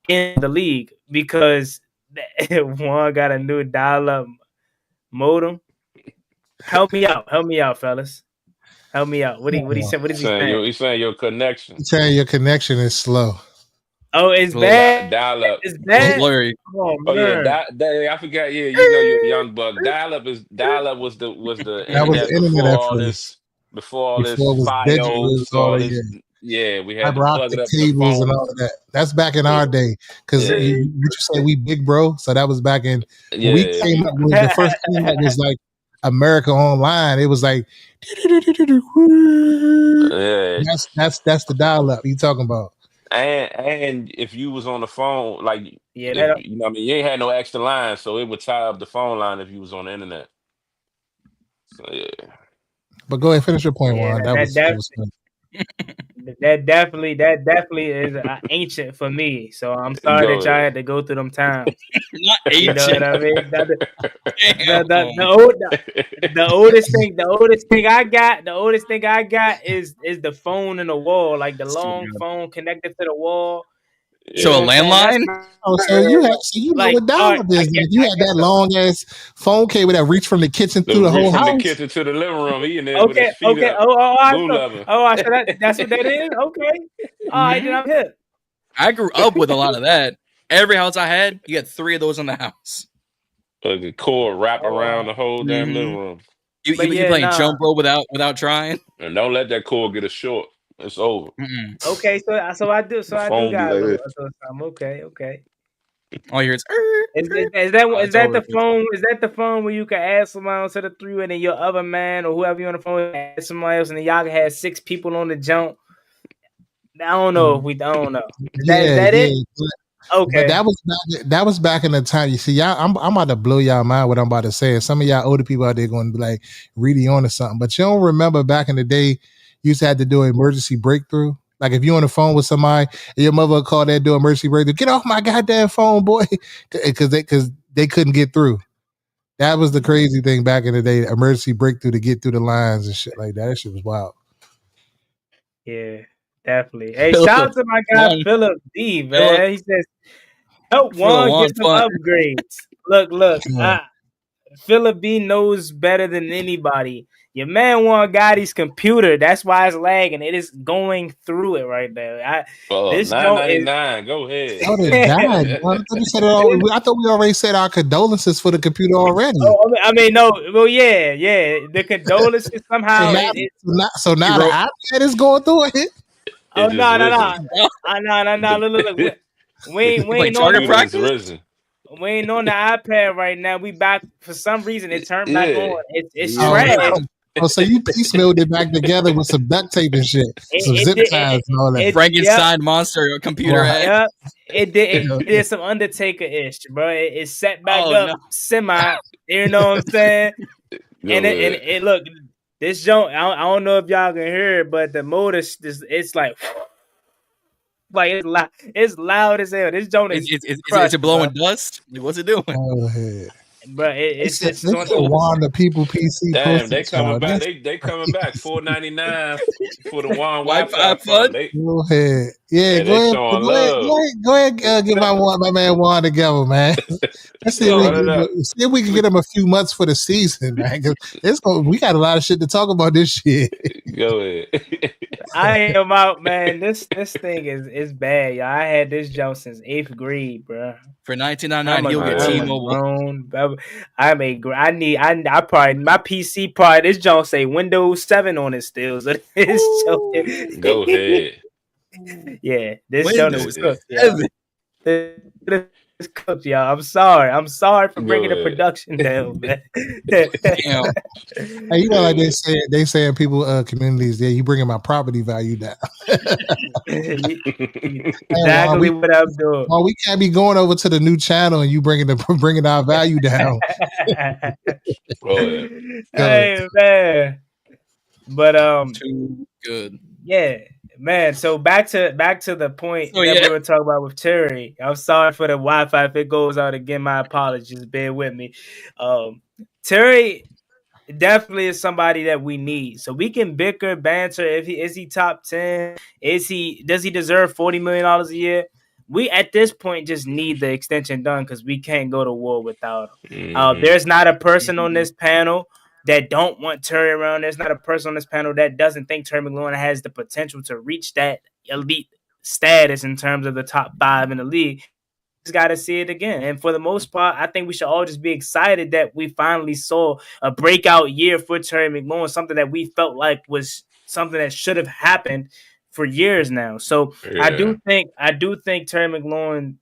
in the league because Juan got a new dial-up modem. Help me out, fellas. Help me out. What is he saying? He's saying your connection. He's saying your connection is slow. Oh, it's bad. Dial up. It's bad. Blurry. Oh yeah, I forgot. Yeah, you're a young buck. Dial up was the that was internet before all this. Before all this, FiOS, all this. Yeah, we had to plug it up tables and all of that. That's back in our day. Because you say we big bro, so that was back in. When we came up with the first thing that was like America Online. It was like, that's the dial up you talking about. And if you was on the phone, like, you know what I mean, you ain't had no extra line, so it would tie up the phone line if you was on the internet. So yeah. But go ahead, finish your point, Juan. That definitely is ancient for me. So I'm sorry that y'all had to go through them times. Not ancient. You know what I mean? The oldest thing I got is the phone in the wall, like the long phone connected to the wall. So a landline? So you know what dial-up is. You had that long ass phone cable that reached from the kitchen through the whole house. From the kitchen to the living room. He in there with his feet up. So that's what that is? Okay. All right, then I'm hip. I grew up with a lot of that. Every house I had, you had 3 of those in the house. The cord wrap around the whole damn living room. You playing jump rope without trying? And don't let that cord get us short. It's over. Okay, so I do. So I do got okay. All you hear is is that the phone? Is that the phone where you can add someone to the 3 and then your other man or whoever you on the phone add somebody else and then y'all can have 6 people on the jump? I don't know. Is that it? Okay, but that was back in the time. You see, y'all, I'm about to blow y'all mind what I'm about to say. Some of y'all older people out there going to be like Reedie on or something, but you don't remember back in the day. You used to have to do an emergency breakthrough. Like if you're on the phone with somebody and your mother would call that do emergency breakthrough, get off my goddamn phone, boy, because they couldn't get through. That was the crazy thing back in the day. Emergency breakthrough to get through the lines and shit like that. That shit was wild. Yeah, definitely. Hey, shout out to my guy Philip D, man. He says, help Juan get some upgrades. Look, Philip B knows better than anybody. Your man Juan Gotti's computer. That's why it's lagging. It is going through it right now. This $9.99. Go ahead. Oh, they died. I thought we already said our condolences for the computer already. Oh, I mean, no. Well, yeah. The condolences somehow. So now the iPad is going through it. Oh no! Look. We ain't on the practice. We ain't on the iPad right now. We back for some reason. It turned back on. It's trash. Oh, so you piecemealed it back together with some duct tape and shit, some zip ties and all that. Frankenstein monster computer. Yep. It did some Undertaker-ish, bro. It set back up semi. You know what I'm saying? And it look. This joint, I don't know if y'all can hear it, but the motor, it's like it's loud as hell. This joint is it blowing dust? Like, what's it doing? Oh, but it's just Juan the people PC. Damn, they coming back. They coming back. $4.99 for the Juan Wi-Fi fund. Go ahead. Yeah, go ahead. Get my man Juan together, man. Let's see if we can get him a few months for the season, man. We got a lot of shit to talk about this year. Go ahead. I am out, man. This thing is bad, y'all. I had this joke since 8th grade, bro. For $19.99, you'll get T-Mobile. I probably my PC part. This joke say Windows 7 on it still. So Go ahead. Yeah, this joke is cooked. It's cooked, y'all. I'm sorry for bringing the production down, man. Hey, you know, like they saying people communities, yeah, you bringing my property value down. Exactly what I'm doing. Well, we can't be going over to the new channel and you bringing our value down. Hey man, but too good. Yeah. Man, so back to the point that we were talking about with Terry. I'm sorry for the Wi-Fi. If it goes out again, my apologies. Bear with me. Terry definitely is somebody that we need. So we can bicker, banter. Is he top 10? Does he deserve $40 million a year? We at this point just need the extension done because we can't go to war without him. There's not a person on this panel that don't want Terry around. There's not a person on this panel that doesn't think Terry McLaurin has the potential to reach that elite status in terms of the top 5 in the league. Just got to see it again. And for the most part, I think we should all just be excited that we finally saw a breakout year for Terry McLaurin, something that we felt like was something that should have happened for years now. So I do think Terry McLaurin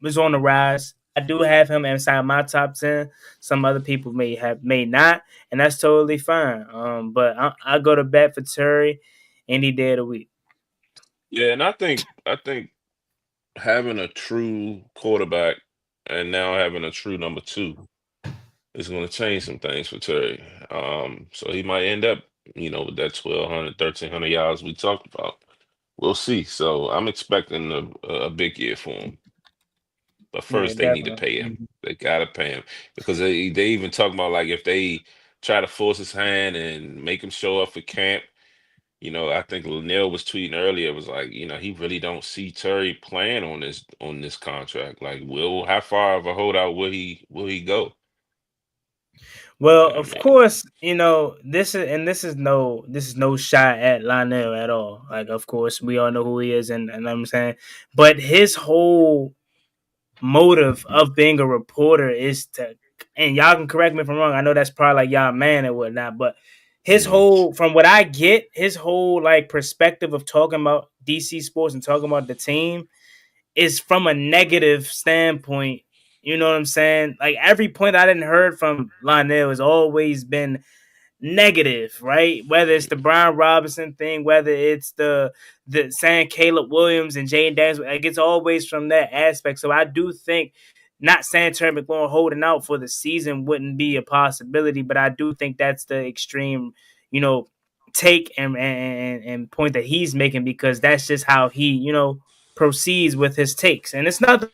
was on the rise. I do have him inside my top 10. Some other people may not, and that's totally fine. But I go to bat for Terry any day of the week. Yeah, and I think having a true quarterback and now having a true number 2 is going to change some things for Terry. So he might end up, with that 1,200, 1,300 yards we talked about. We'll see. So I'm expecting a big year for him. But first, they need to pay him. They gotta pay him because they even talk about like if they try to force his hand and make him show up for camp. I think Linnell was tweeting earlier. It was like, he really don't see Terry playing on this contract. Like, how far of a holdout will he go? Well, of course, this is no shot at Linnell at all. Like, of course, we all know who he is, and I'm saying, but his whole motive of being a reporter is to, and y'all can correct me if I'm wrong, I know that's probably like y'all man and whatnot, but his whole, from what I get, his whole like perspective of talking about DC sports and talking about the team is from a negative standpoint. You know what I'm saying? Like every point I didn't heard from Linnell has always been negative, right? Whether it's the Brian Robinson thing, whether it's the saying Caleb Williams and Jane Daniels, like it's always from that aspect. So I do think, not saying Terry McLaurin holding out for the season wouldn't be a possibility, but I do think that's the extreme, take and point that he's making because that's just how he, proceeds with his takes. And it's nothing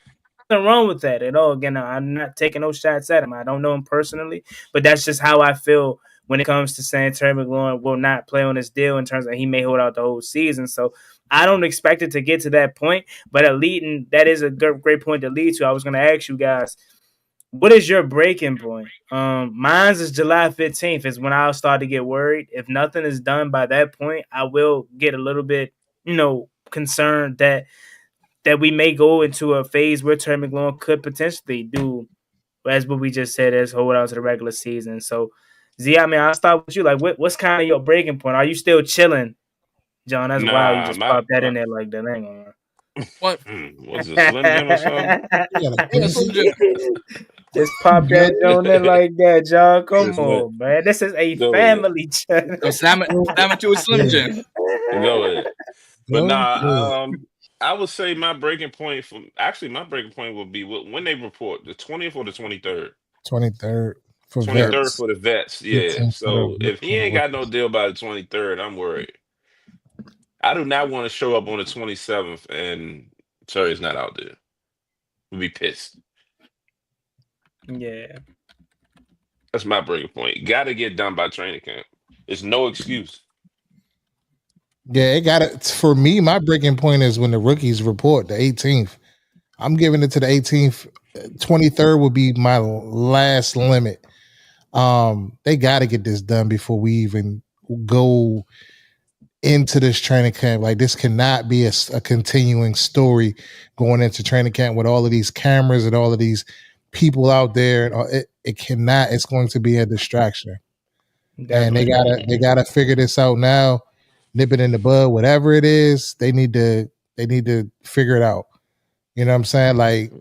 wrong with that at all. Again, I'm not taking no shots at him. I don't know him personally, but that's just how I feel when it comes to saying Terry McLaurin will not play on this deal in terms of he may hold out the whole season. So I don't expect it to get to that point, but that is a great point to lead to. I was going to ask you guys, what is your breaking point? Mine's is July 15th is when I'll start to get worried. If nothing is done by that point, I will get a little bit, concerned that we may go into a phase where Terry McLaurin could potentially do, as what we just said, as hold out to the regular season. So, Zee, I mean, I'll start with you. Like, what's kind of your breaking point? Are you still chilling, John? That's wild. You Nah, just popped that in there like that. I ain't gonna What? Was it Slim Jim or something? Yeah, Slim Jim. Just pop that on there like that, John. Come It's like, on, man. This is a go ahead. family channel. So slam it to a Slim Jim. Go ahead. But Go nah, ahead. I would say my breaking point would be when they report the 20th or the 23rd. 23rd for 23rd vets. for the vets. Yeah. 15th for So the if he ain't got no deal by the 23rd, I'm worried. I do not want to show up on the 27th and Terry's not out there. We'll be pissed. Yeah. That's my breaking point. Got to get done by training camp. There's no excuse. Yeah, it got it. For me, my breaking point is when the rookies report the 18th. I'm giving it to the 18th. 23rd will be my last limit. They got to get this done before we even go into this training camp. Like, this cannot be a continuing story going into training camp with all of these cameras and all of these people out there. It cannot. It's going to be a distraction. And they gotta figure this out now. Nip it in the bud. Whatever it is, they need to figure it out. You know what I'm saying? Like,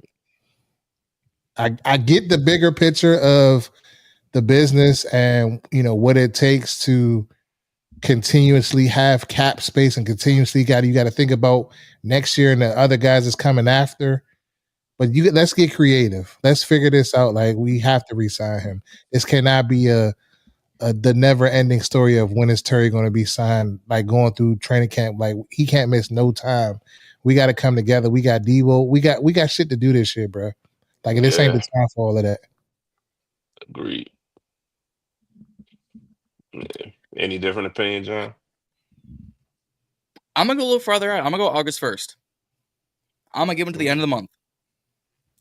I get the bigger picture of the business and what it takes to continuously have cap space and continuously you got to think about next year and the other guys that's coming after. But let's get creative. Let's figure this out. Like, we have to re-sign him. This cannot be the never-ending story of when is Terry going to be signed. Like, going through training camp, like, he can't miss no time. We got to come together. We got Devo. We got shit to do this year, bro. Like, this ain't the time for all of that. Agreed. Yeah. Any different opinion, John? I'm gonna go a little farther out. I'm gonna go August 1st. I'm gonna give him to the end of the month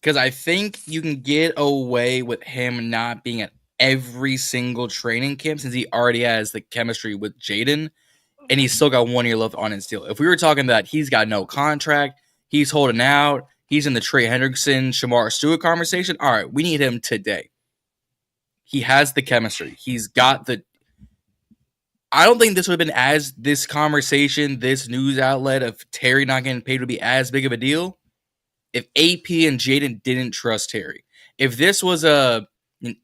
because I think you can get away with him not being at every single training camp since he already has the chemistry with Jaden, and he's still got 1 year left on his deal. If we were talking that he's got no contract, he's holding out, he's in the Trey Hendrickson, Shamar Stewart conversation. All right, we need him today. He has the chemistry. He's got the. I don't think this would have been this conversation, this news outlet of Terry not getting paid would be as big of a deal if AP and Jaden didn't trust Terry. If this was an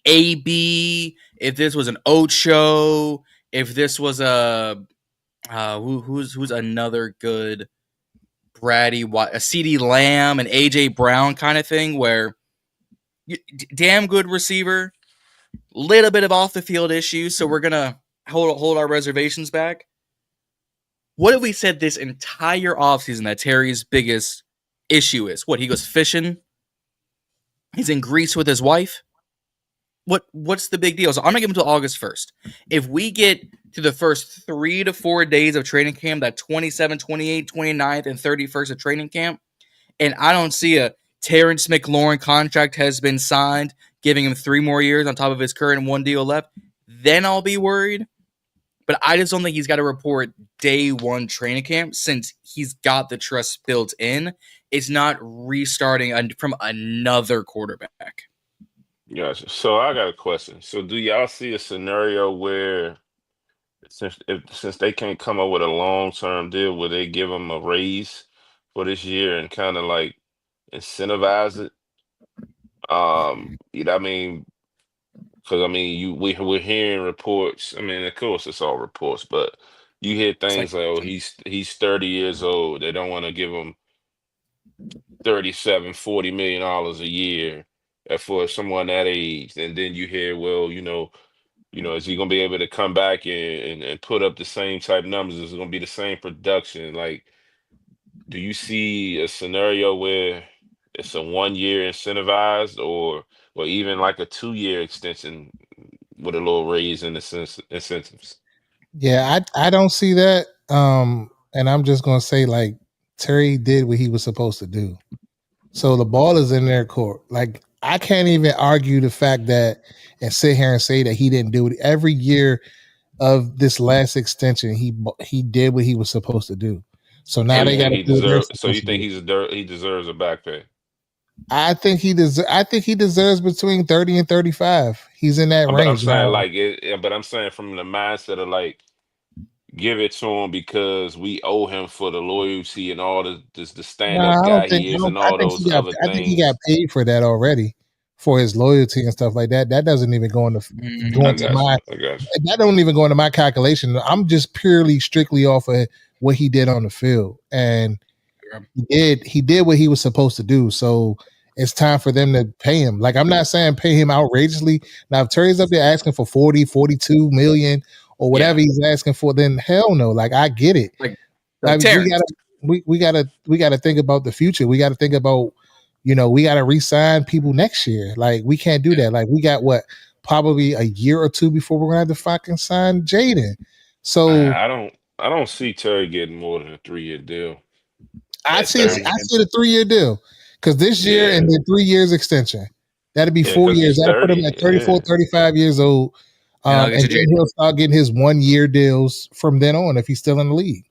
AB, if this was an Ocho, if this was who's another good Brady, a CD Lamb, an AJ Brown kind of thing, where damn good receiver, little bit of off the field issues, so we're gonna hold our reservations back. What if we said this entire offseason that Terry's biggest issue is? What, he goes fishing? He's in Greece with his wife? What's the big deal? So I'm gonna give him till August 1st. If we get to the first 3 to 4 days of training camp, that 27, 28, 29th, and 31st of training camp, and I don't see a Terrence McLaurin contract has been signed, giving him 3 more years on top of his current 1 deal left, then I'll be worried. But I just don't think he's got to report day 1 training camp since he's got the trust built in. It's not restarting from another quarterback. Gotcha. So I got a question. So do y'all see a scenario where since they can't come up with a long-term deal where they give him a raise for this year and kind of like incentivize it? You know what I mean? Because I mean, we're hearing reports. I mean, of course, it's all reports, but you hear things like, "Oh, he's 30 years old. They don't want to give him 37, $40 million a year for someone that age." And then you hear, "Well, is he gonna be able to come back and put up the same type numbers? Is it gonna be the same production?" Like, do you see a scenario where it's a 1 year incentivized, or even like a 2 year extension with a little raise in the incentives. Yeah, I don't see that. And I'm just gonna say like Terry did what he was supposed to do. So the ball is in their court. Like I can't even argue the fact that and sit here and say that he didn't do it. Every year of this last extension, he did what he was supposed to do. So So now you they got think to he do what they're deserve? So supposed you to think do. he deserves a back pay? I think he deserves between 30 and 35. He's in that But I'm range saying now. like but I'm saying from the mindset of like give it to him because we owe him for the loyalty and all the stand up Nah, I don't guy think. he is and I all think those other I think he got things. paid for that already, for his loyalty and stuff like that. That doesn't even go I into got you. my. I got you. That don't even go into my calculation. I'm just purely strictly off of what he did on the field, and he did what he was supposed to do. So it's time for them to pay him. Like I'm not saying pay him outrageously. Now if Terry's up there asking for 40, 42 million or whatever he's asking for, then hell no. Like I get it. Like We Terrence. gotta think about the future. We gotta think about, we gotta re-sign people next year. Like we can't do that. Like we got probably a year or two before we're gonna have to fucking sign Jaden. So I don't see Terry getting more than a 3 year deal I at see I 30. see the 3 year deal. Because this year Yeah. and then 3 years extension. That'd be Yeah, 4 because years. he's That'll put him 30. at Yeah. 34, 35 years old. And I'll And get you then Jaden. he'll start getting his 1 year deals from then on if he's still in the league.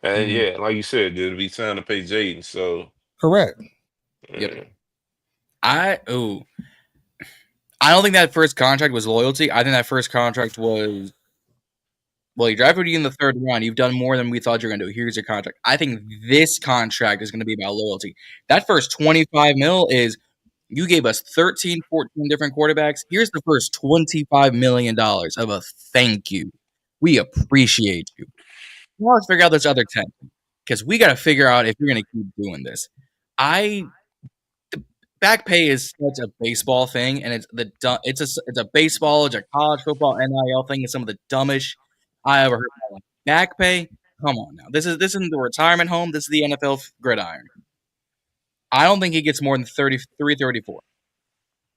And yeah, like you said, it'll be time to pay Jaden. So Correct. Yep. I don't think that first contract was loyalty. I think that first contract was, well, you drafted you in the third round. You've done more than we thought you were going to do. Here's your contract. I think this contract is going to be about loyalty. That first 25 mil is, you gave us 13, 14 different quarterbacks. Here's the first $25 million of a thank you. We appreciate you. Now let's figure out this other 10, because we got to figure out if you're going to keep doing this. The back pay is such a baseball thing, and it's a baseball, it's a college football NIL thing. It's some of the dumbest I ever heard in my life. Back pay, come on now. This isn't the retirement home. This is the NFL gridiron. I don't think he gets more than 33, 34.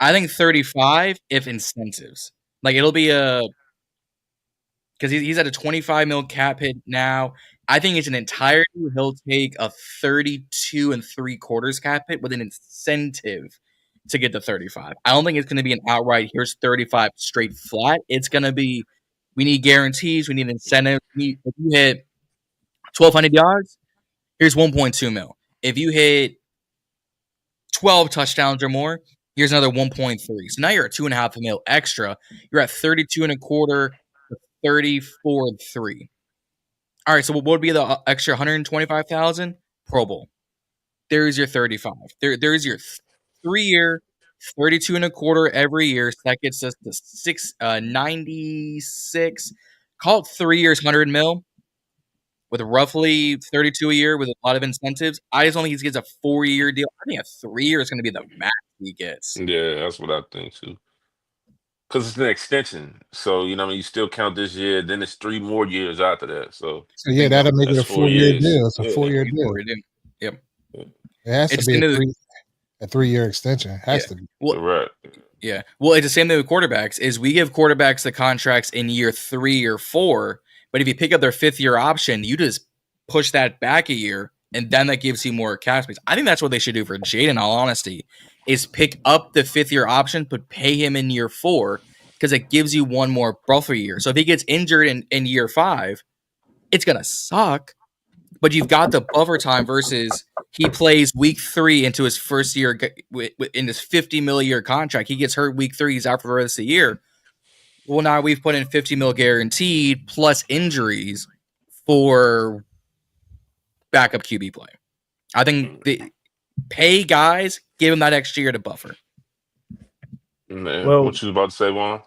I think 35 if incentives. Like it'll be because he's at a 25 mil cap hit now. I think it's an entirety. He'll take a 32 and 3/4 cap hit with an incentive to get to 35. I don't think it's going to be an outright, here's 35 straight flat. It's going to be, we need guarantees, we need incentives. If you hit 1,200 yards, here's 1.2 mil. If you hit 12 touchdowns or more, here's another 1.3. So now you're at 2.5 mil extra. You're at 32.25 to 34 and 3. All right, so what would be the extra 125,000? Pro Bowl. There's your 35. There's your 3-year, 32.25 every year. So that gets us to 96. Call it 3 years, 100 mil, with roughly 32 a year with a lot of incentives. I just don't think he gets a 4-year deal. I think a 3 year is going to be the max he gets. Yeah, that's what I think too. Because it's an extension. So, I mean, you still count this year, then it's 3 more years after that. So yeah, that'll make it that's a 4 4-year years. deal. It's a Yeah. 4-year deal. Yep. It has to It's be the end of a 3-year extension. Has to be. Well, Right. yeah. Well, it's the same thing with quarterbacks. Is we give quarterbacks the contracts in year 3 or 4, but if you pick up their 5th-year option, you just push that back a year, and then that gives you more cap space. I think that's what they should do for Jaden, in all honesty, is pick up the 5th-year option, but pay him in year 4, because it gives you one more buffer year. So if he gets injured in year 5, it's going to suck, but you've got the buffer time versus he plays week 3 into his first year in this $50 million year contract. He gets hurt week 3, he's out for the rest of the year. Well, now we've put in $50 million guaranteed plus injuries for backup QB play. I think the pay guys, give him that extra year to buffer. Man, Well, what you about to say, Juan?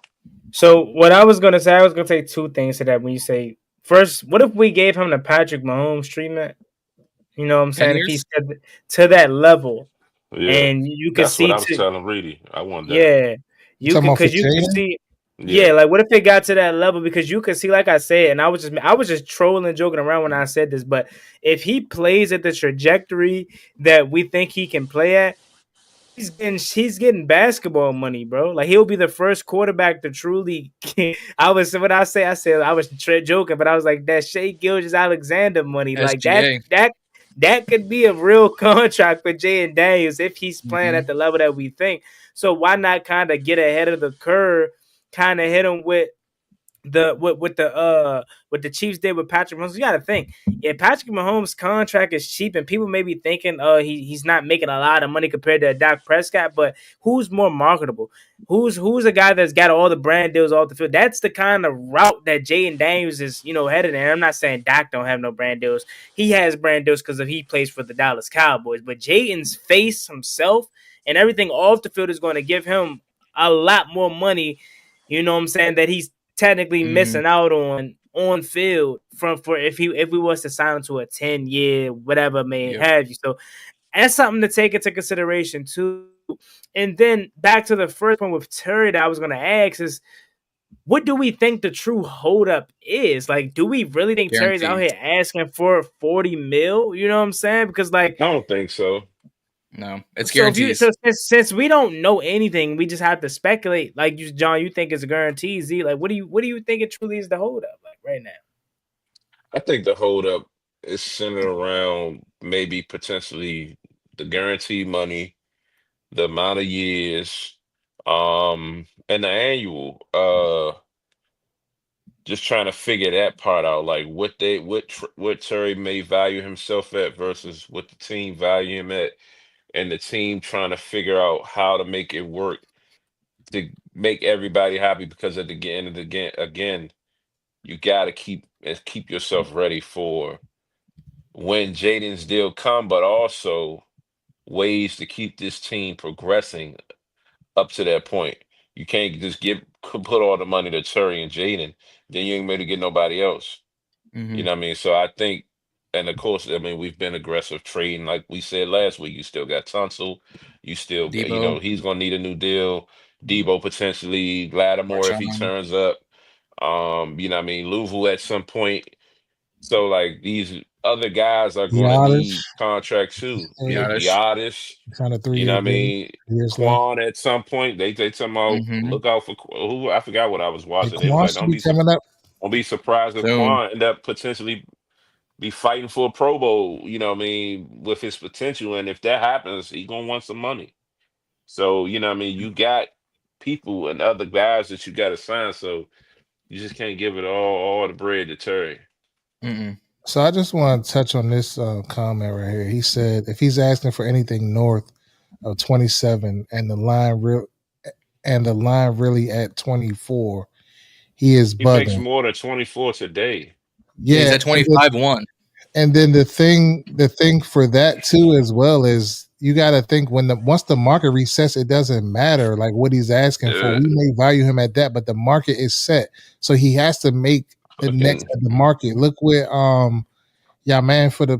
So what I was gonna say, I was gonna say two things to that. When you say first, what if we gave him the Patrick Mahomes treatment? You know what I'm 10 saying? If he's years? to that level, Yeah. and you could That's what see I was telling Reedie. I want that. yeah, You talking about for you could Jaden? see. Yeah, like what if it got to that level? Because you could see, like I said, and I was just trolling, joking around when I said this, but if he plays at the trajectory that we think he can play at, he's getting basketball money, bro. Like he'll be the first quarterback to truly. I was joking, but I was like that Shea Gilgeous-Alexander money, like SGA. that could be a real contract for Jaden Daniels if he's playing at the level that we think. So why not kind of get ahead of the curve, kind of hit him with what the Chiefs did with Patrick Mahomes. You got to think, Patrick Mahomes' contract is cheap, and people may be thinking, he's not making a lot of money compared to Dak Prescott. But who's more marketable? Who's a guy that's got all the brand deals off the field? That's the kind of route that Jaden Daniels is, headed in. I'm not saying Dak don't have no brand deals. He has brand deals because he plays for the Dallas Cowboys. But Jaden's face himself and everything off the field is going to give him a lot more money. You know what I'm saying? That he's technically missing out on field for if we was to sign him to a 10-year whatever may have you. So that's something to take into consideration too. And then back to the first one with Terry that I was going to ask is, what do we think the true holdup is? Like, do we really think Terry's out here asking for 40 mil? You know what I'm saying? Because like, I don't think so. No, it's guaranteed. So since we don't know anything, we just have to speculate. Like John, you think it's a guarantee? Z, like, what do you think it truly is the holdup like right now? I think the holdup is centered around maybe potentially the guaranteed money, the amount of years, and the annual. Just trying to figure that part out, like what Terry may value himself at versus what the team value him at, and the team trying to figure out how to make it work to make everybody happy. Because at the end of the again, you got to keep yourself ready for when Jaden's deal come, but also ways to keep this team progressing up to that point. You can't just put all the money to Terry and Jaden, then you ain't going to get nobody else. You know what I mean? So I think, and of course, I mean, we've been aggressive trading. Like we said last week, you still got Tunsil. You still, Debo. he's going to need a new deal. Debo potentially, Lattimore if he turns up. You know what I mean? Louisville at some point. So, like, these other guys are going to need contracts too. Giannis. Kind of 3 You know years. what I mean? Quan at some point. They talking about look out for who. I forgot what I was watching. They was like, don't be surprised if Quan end up potentially be fighting for a Pro Bowl, you know what I mean, with his potential. And if that happens, he gonna want some money. So, you know what I mean, you got people and other guys that you gotta sign. So you just can't give it all the bread to Terry. So I just want to touch on this comment right here. He said if he's asking for anything north of 27 and the line really at 24, he is bugging. He makes more than 24 today. Yeah, he's at 25-1. And then the thing for that too as well is you got to think once the market resets, it doesn't matter like what he's asking for. We may value him at that, but the market is set, so he has to make the next at the market. Look where y'all man for the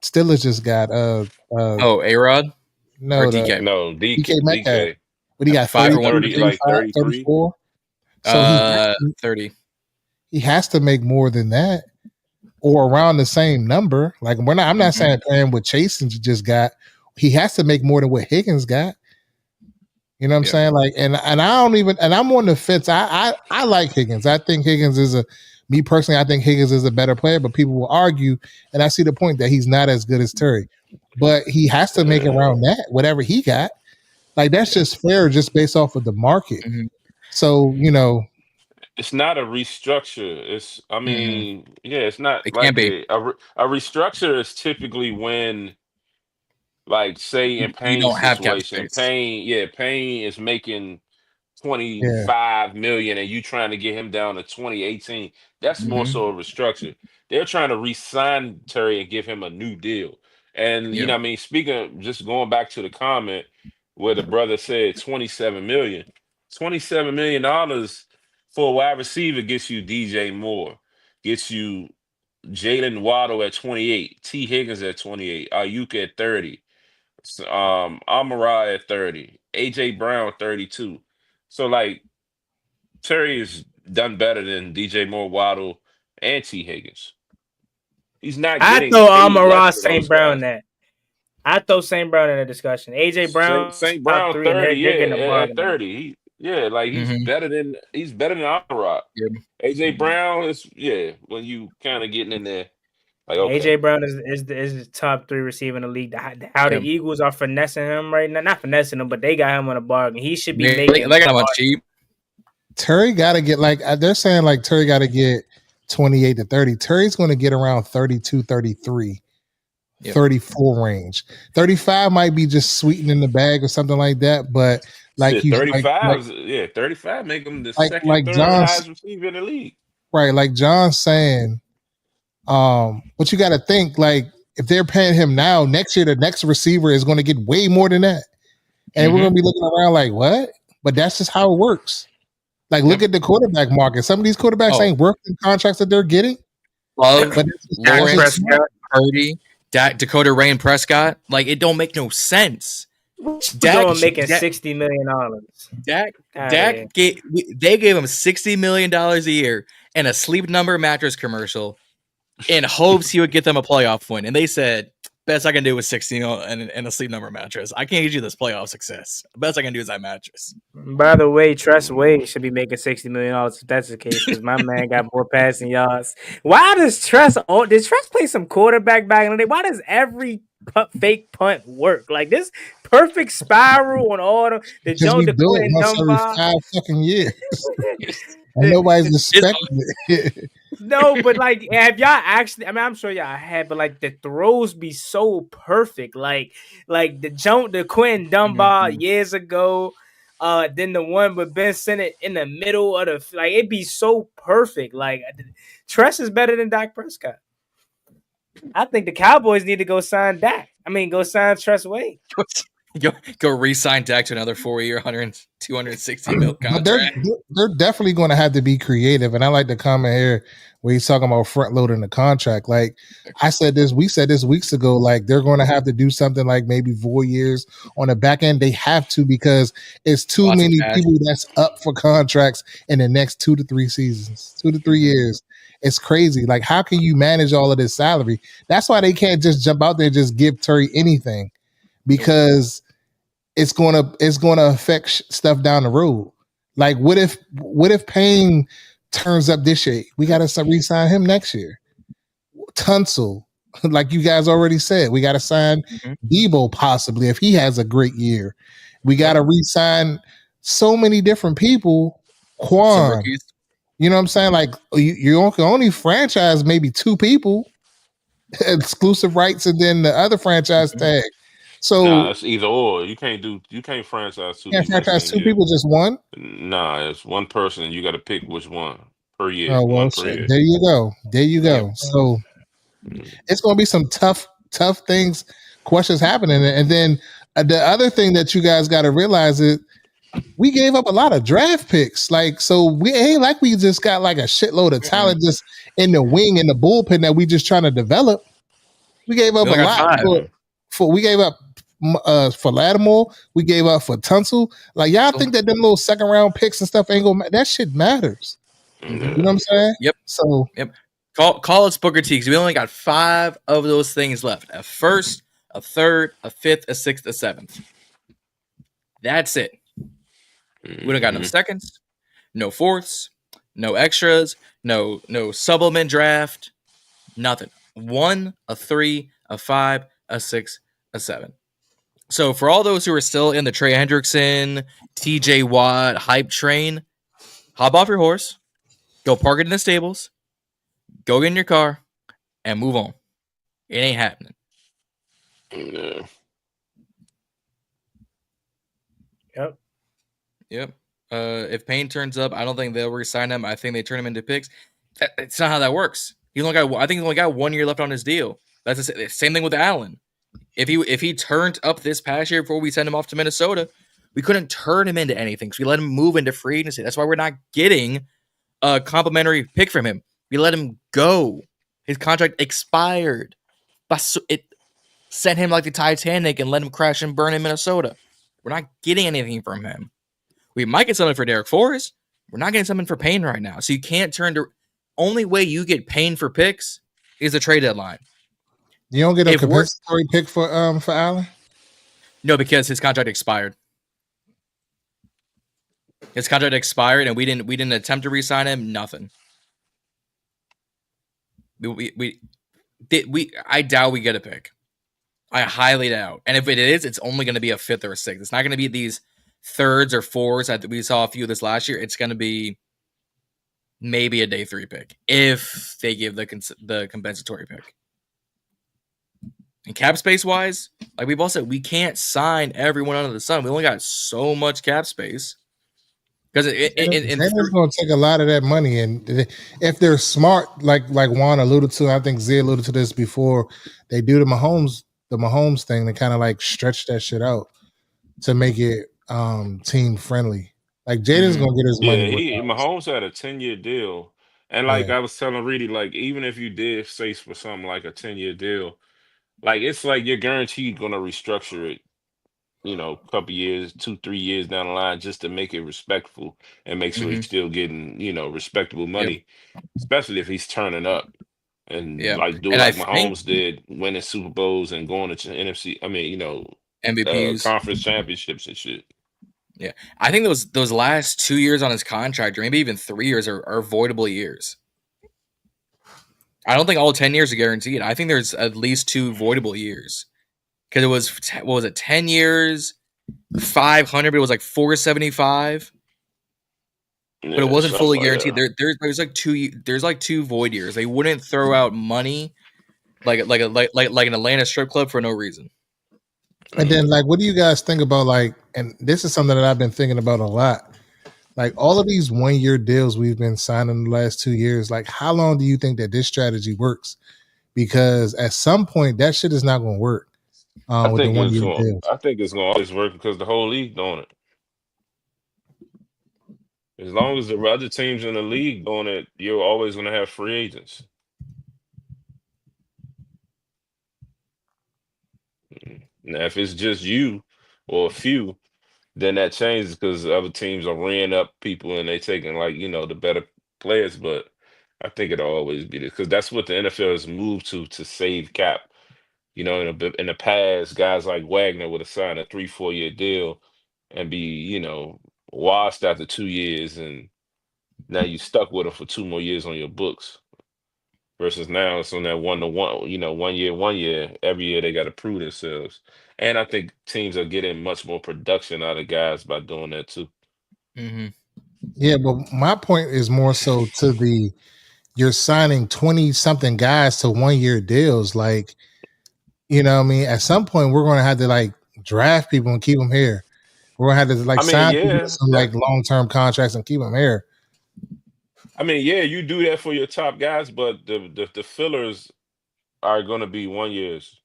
Steelers just got A-Rod? No, DK. No, DK. Metcalf. But he got 30, like 33. 34. So 30. He has to make more than that, or around the same number. Like I'm not saying playing what Chase just got. He has to make more than what Higgins got. You know what I'm saying? Like, and I'm on the fence. I like Higgins. I think Higgins me personally, I think Higgins is a better player, but people will argue, and I see the point that he's not as good as Terry. But he has to make around that, whatever he got. Like, that's just fair, just based off of the market. So, it's not a restructure. It's, I mean, it's not. It like can't be. A restructure is typically when, like, say in Payne's don't have cap situation, space. Payne is making 25 million and you trying to get him down to 2018. That's more so a restructure. They're trying to re-sign Terry and give him a new deal. And you know what I mean, speaking of, just going back to the comment where the brother said 27 million. $27 million for a wide receiver gets you DJ Moore, gets you Jalen Waddle at 28, T. Higgins at 28, Ayuk at 30, Amara at 30, AJ Brown 32. So, like, Terry has done better than DJ Moore, Waddle, and T. Higgins. He's not getting. I throw Amara St. Brown that. I throw St. Brown in the discussion. AJ Brown, St. top Brown 3, and 30, they're getting a yeah, at bargain. 30. Like he's Mhm. better than Rock. Yep. AJ Brown is when you kind of getting in there, like okay. AJ Brown is the top 3 receiver in the league. How the Yep. Eagles are finessing him right now, not finessing him, but they got him on a bargain. He should be They making. got him on cheap. Terry got to get they're saying Terry got to get 28 to 30. Terry's going to get around 32, 33, 34 range. 35 might be just sweetening in the bag or something like that. But like you 35, 35 make him the second, third highest receiver in the league. Right, like John's saying. But you got to think if they're paying him now, next year the next receiver is going to get way more than that, and we're going to be looking around like what? But that's just how it works. Look at the quarterback market. Some of these quarterbacks ain't worth the contracts that they're getting. Love, but Lawrence, Purdy, Dakota Rain Prescott. It don't make no sense. Dak making $60 million. Dak they gave him $60 million a year and a Sleep Number mattress commercial in hopes he would get them a playoff win. And they said, best I can do is 60 and a Sleep Number mattress. I can't get you this playoff success. The best I can do is that mattress. By the way, Tress Way should be making $60 million if that's the case, because my man got more passing yards. Why does Tress play some quarterback back in the day? Why does every fake punt work? This perfect spiral on all the Joe DeQuinn every 5 fucking years. And nobody's expecting it. No, but have y'all actually? I mean, I'm sure y'all had, but the throws be so perfect. Like the Quentin Dunbar years ago. Then the one with Ben Sinnott in the middle of the it'd be so perfect. Tress is better than Dak Prescott. I think the Cowboys need to go sign Dak. I mean, go sign Tress Way. Go re-sign Dak to another 4-year, 260 mil contract. But they're definitely going to have to be creative. And I like the comment here where he's talking about front loading the contract. We said this weeks ago, they're going to have to do something maybe 4 years on the back end. They have to, because it's too many people that's up for contracts in the next 2 to 3 seasons, 2 to 3 years. It's crazy. How can you manage all of this salary? That's why they can't just jump out there and just give Terry anything, because it's gonna affect stuff down the road. What if Payne turns up this year? We gotta re-sign him next year. Tunsil, like you guys already said, we gotta sign Debo possibly if he has a great year. We gotta re-sign so many different people. Quan, you know what I'm saying? You can only franchise maybe 2 people, exclusive rights, and then the other franchise tag. So it's either or. You can't franchise 2 people. Can't franchise 2 people, just one? Nah, it's one person, and you got to pick which one per year. Oh, well, year. There you go. Yeah. So it's going to be some tough things, questions happening. And then the other thing that you guys got to realize is we gave up a lot of draft picks. So we ain't we just got a shitload of talent just in the wing, in the bullpen that we just trying to develop. We gave up a lot we gave up for Lattimore, we gave up for Tunsil. Y'all think that them little second round picks and stuff ain't gonna that shit matters. You know what I'm saying? Yep. So call us Booker T, because we only got 5 of those things left: a first, a third, a fifth, a sixth, a seventh. That's it. We don't got no seconds, no fourths, no extras, no supplement draft, nothing. 1, a 3, a 5, a 6, a 7. So for all those who are still in the Trey Hendrickson, TJ Watt hype train, hop off your horse, go park it in the stables, go get in your car, and move on. It ain't happening. Yeah. Yep. If Payne turns up, I don't think they'll re-sign him. I think they turn him into picks. It's not how that works. I think he's only got 1 year left on his deal. That's the same thing with Allen. If he turned up this past year before we sent him off to Minnesota, we couldn't turn him into anything. So we let him move into free agency. That's why we're not getting a complimentary pick from him. We let him go. His contract expired. It sent him like the Titanic and let him crash and burn in Minnesota. We're not getting anything from him. We might get something for Derek Forrest. We're not getting something for Payne right now. So you can't turn to... Only way you get Payne for picks is the trade deadline. You don't get a compensatory pick for Allen? No, because his contract expired. His contract expired, and we didn't attempt to re-sign him. Nothing. I doubt we get a pick. I highly doubt. And if it is, it's only going to be a 5th or a 6th. It's not going to be these 3rds or 4s that we saw a few of this last year. It's going to be maybe a day 3 pick if they give the compensatory pick. And cap space wise, like we've all said, we can't sign everyone under the sun. We only got so much cap space. Because it's going to take a lot of that money, and if they're smart, like Juan alluded to, I think Zee alluded to this before, they do the Mahomes thing, they kind of like stretch that shit out to make it team friendly. Like Jaden's gonna get his money. Yeah, Mahomes had a 10-year deal, and like I was telling Reedie, like even if you did say for something like a 10-year deal, like it's like you're guaranteed gonna restructure it. You know, a couple years, 2-3 years down the line, just to make it respectful and make sure he's still getting, respectable money, especially if he's turning up and like do like Mahomes did, winning Super Bowls and going to NFC. I mean, MVPs, conference championships and shit. Yeah, I think those last 2 years on his contract, or maybe even 3 years, are voidable years. I don't think all 10 years are guaranteed. I think there's at least 2 voidable years. Because it was, what was it, 10 years, 500, but it was like 475. Yeah, but it wasn't fully guaranteed. There's like 2 void years. They wouldn't throw out money like an Atlanta strip club for no reason. And then, like, what do you guys think about, like, and this is something that I've been thinking about a lot, like all of these 1-year deals we've been signing the last 2 years, like how long do you think that this strategy works? Because at some point that shit is not going to work. I think it's going to always work because the whole league doing it. As long as the other teams in the league doing it, you're always going to have free agents. Now, if it's just you or a few, then that changes because other teams are rearing up people and they taking the better players. But I think it'll always be this because that's what the NFL has moved to save cap. In the past, guys like Wagner would have signed a 3-4 year deal and be, washed after 2 years, and now you stuck with them for 2 more years on your books. Versus now it's on that 1-to-1, 1 year. Every year they got to prove themselves, and I think teams are getting much more production out of guys by doing that too. Mm-hmm. Yeah, but my point is more so to you're signing 20-something guys to 1-year deals, like. You know what I mean? At some point, we're going to have to like draft people and keep them here. We're going to have to sign people to some long-term contracts and keep them here. I mean, yeah, you do that for your top guys, but the fillers are going to be 1 years.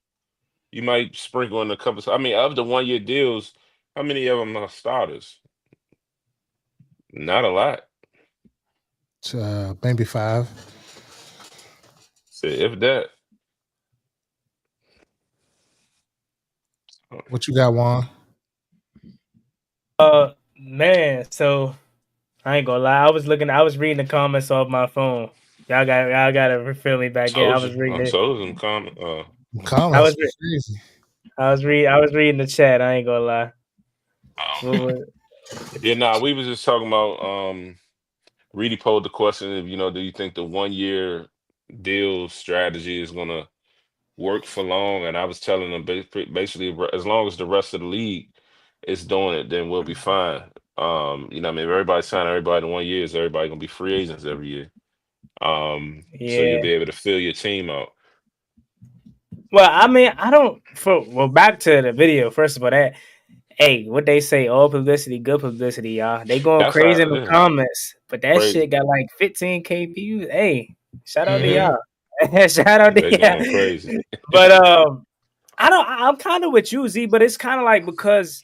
You might sprinkle in a couple. I mean, of the 1-year deals, how many of them are starters? Not a lot. Maybe 5. So if that. What you got, Juan? Man, so I ain't gonna lie. I was reading the comments off my phone. Y'all gotta refill me back in. I was reading it. Comments. I was reading the chat. I ain't gonna lie. Yeah, we was just talking about Reedie posed the question of, do you think the 1-year deal strategy is gonna work for long? And I was telling them basically as long as the rest of the league is doing it, then we'll be fine. If everybody's signing everybody to 1 year, is everybody gonna be free agents every year? So you'll be able to fill your team out. Well, I mean, back to the video. First of all, what they say, all publicity, good publicity, y'all. They going crazy in the comments, but that shit got like 15K views. Hey, shout out to y'all. Shout out to y'all. Crazy. But I'm kind of with you, Z, but it's kind of like because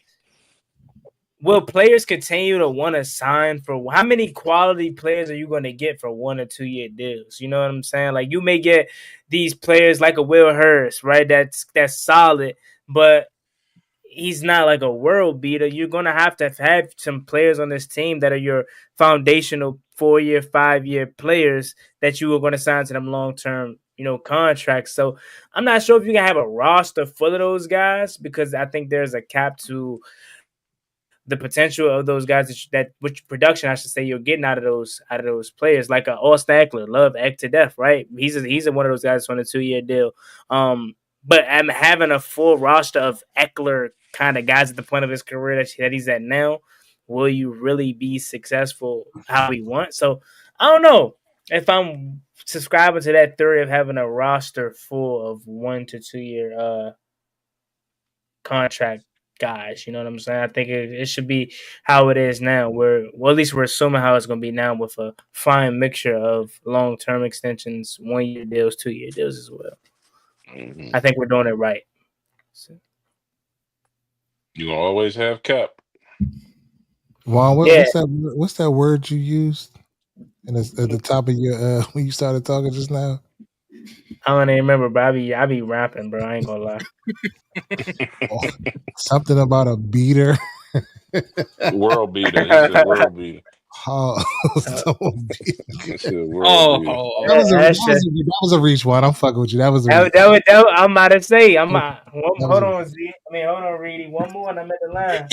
will players continue to want to sign for how many quality players are you going to get for 1 or 2 year deals? You know what I'm saying? Like you may get these players like a Will Hurst, right? That's solid, but he's not like a world beater. You're going to have some players on this team that are your foundational 4-year, 5-year players that you are going to sign to them long-term, contracts. So I'm not sure if you can have a roster full of those guys because I think there's a cap to the potential of those guys which production I should say you're getting out of those players, like Austin Eckler, love Eck to death, right? He's one of those guys on a 2-year deal. But I'm having a full roster of Eckler kind of guys at the point of his career that he's at now. Will you really be successful how he wants? So I don't know if I'm subscribing to that theory of having a roster full of 1 to 2 year contract guys. You know what I'm saying? I think it should be how it is now. At least we're assuming how it's going to be now with a fine mixture of long-term extensions, 1-year deals, 2-year deals as well. I think we're doing it right. So. You gonna always have cap. Juan, what's that word you used at the top of your when you started talking just now? I don't even remember, but I be rapping, bro. I ain't gonna lie. Something about a beater. World beater. He said world beater. Oh, That was a reach one. I'm fucking with you. That was a reach. I'm about to say. Hold on, Z. Hold on, Reedie. One more and I'm at the line.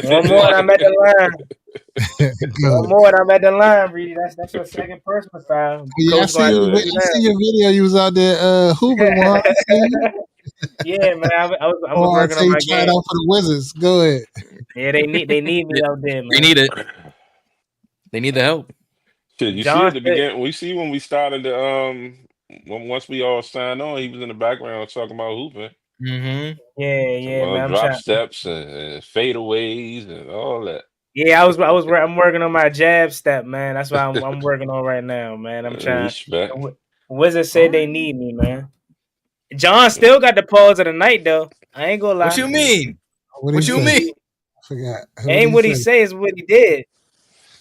One more and I'm at the line. One more and I'm at the line, Reedie. That's your second personal foul. Yeah, I see your video. You was out there hooping one. Yeah, man. I was working on my game. Tried out for the Wizards. Go ahead. Yeah, they need me out there, man. We need it. They need the help. Shit, you see at the beginning. We see when we started the once we all signed on, he was in the background talking about hooping. Mm-hmm. Yeah, man. Drop steps and fadeaways and all that. Yeah, I'm working on my jab step, man. That's what I'm working on right now, man. I'm trying. Respect. Wizards said they need me, man. John still got the pause of the night though. I ain't gonna lie. What you mean? What you mean? I forgot. Ain't what he say is what he did.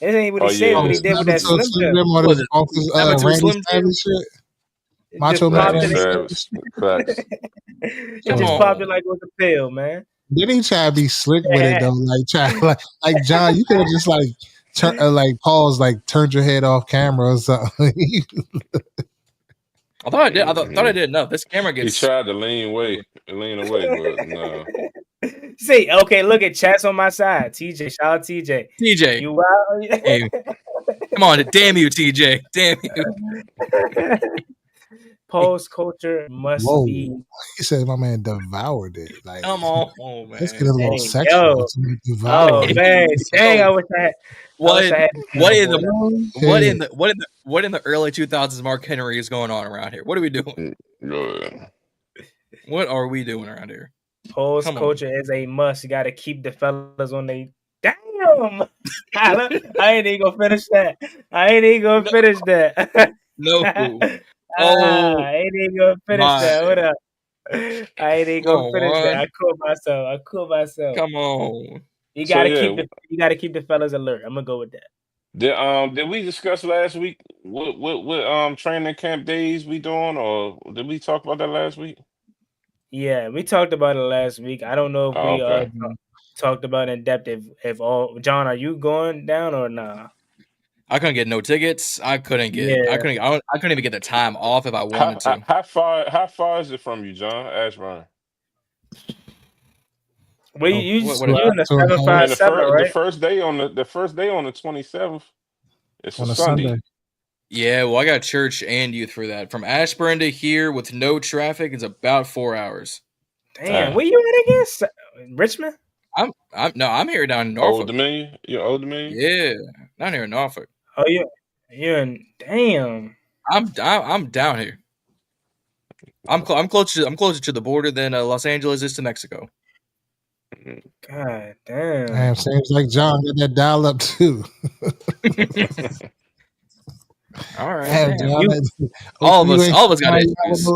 It ain't what he said. What he did with that Slim Jim. Shit. Macho Man. It just popped it like it was a pill, man. Then he try to be slick with it though, like John. You could have just turned your head off camera or something. I thought I did. I thought I did enough. This camera gets. He tried to lean away, but no. See, okay, look at chat's on my side. TJ, shout out TJ. TJ, you wild? Hey, come on, damn you, TJ, damn you. Post culture must be. He said my man devoured it. Like, come on, man. Let's get a little sexual. Oh man, dang! I wish I had. What in the early 2000s Mark Henry is going on around here? What are we doing? What are we doing around here? Post culture is a must. You got to keep the fellas on they. Damn! I ain't even gonna finish that. No. I ain't even gonna finish that. What up? I ain't even gonna finish that. I caught myself. Come on. You gotta keep the fellas alert. I'm gonna go with that. Did we discuss last week what training camp days we doing, or did we talk about that last week? Yeah, we talked about it last week. I don't know if we talked about it in depth. If all John, are you going down or nah? I couldn't get no tickets. I couldn't even get the time off if I wanted to. How far is it from you, John? Ashburn. Well, you in the 757, right? The first day on the 27th. It's a Sunday. Yeah, well, I got church and youth for that. From Ashburn to here with no traffic is about 4 hours. Damn, where you at again? Richmond? I'm here down in Norfolk. Old Dominion? You're Old Dominion? Yeah, down here in Norfolk. Oh, you're in. Damn. I'm down here. I'm closer to the border than Los Angeles is to Mexico. God damn. Damn, seems like John got that dial up too. All right. Damn, all of us got issues.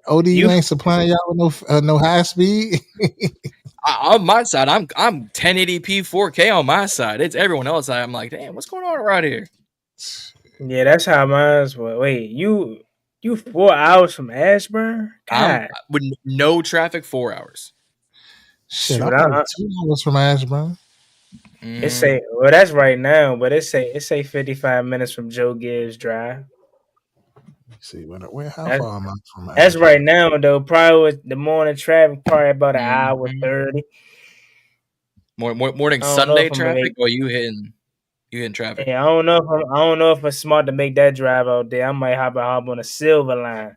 ODU ain't supplying y'all with no high speed. On my side, I'm 1080p 4K on my side. It's everyone else. I'm like, damn, what's going on around here? Yeah, that's how mine's was. Wait, you 4 hours from Ashburn? God. With no traffic, 4 hours. Shit, I'm 2 hours from Ashburn. It say, well, that's right now, but it say 55 minutes from Joe Gibbs Drive. See how far am I from? That's right now though. Probably with the morning traffic, probably about an hour 30. Morning Sunday traffic, or you hitting traffic? Yeah, I don't know if it's smart to make that drive out there. I might hop on a silver line.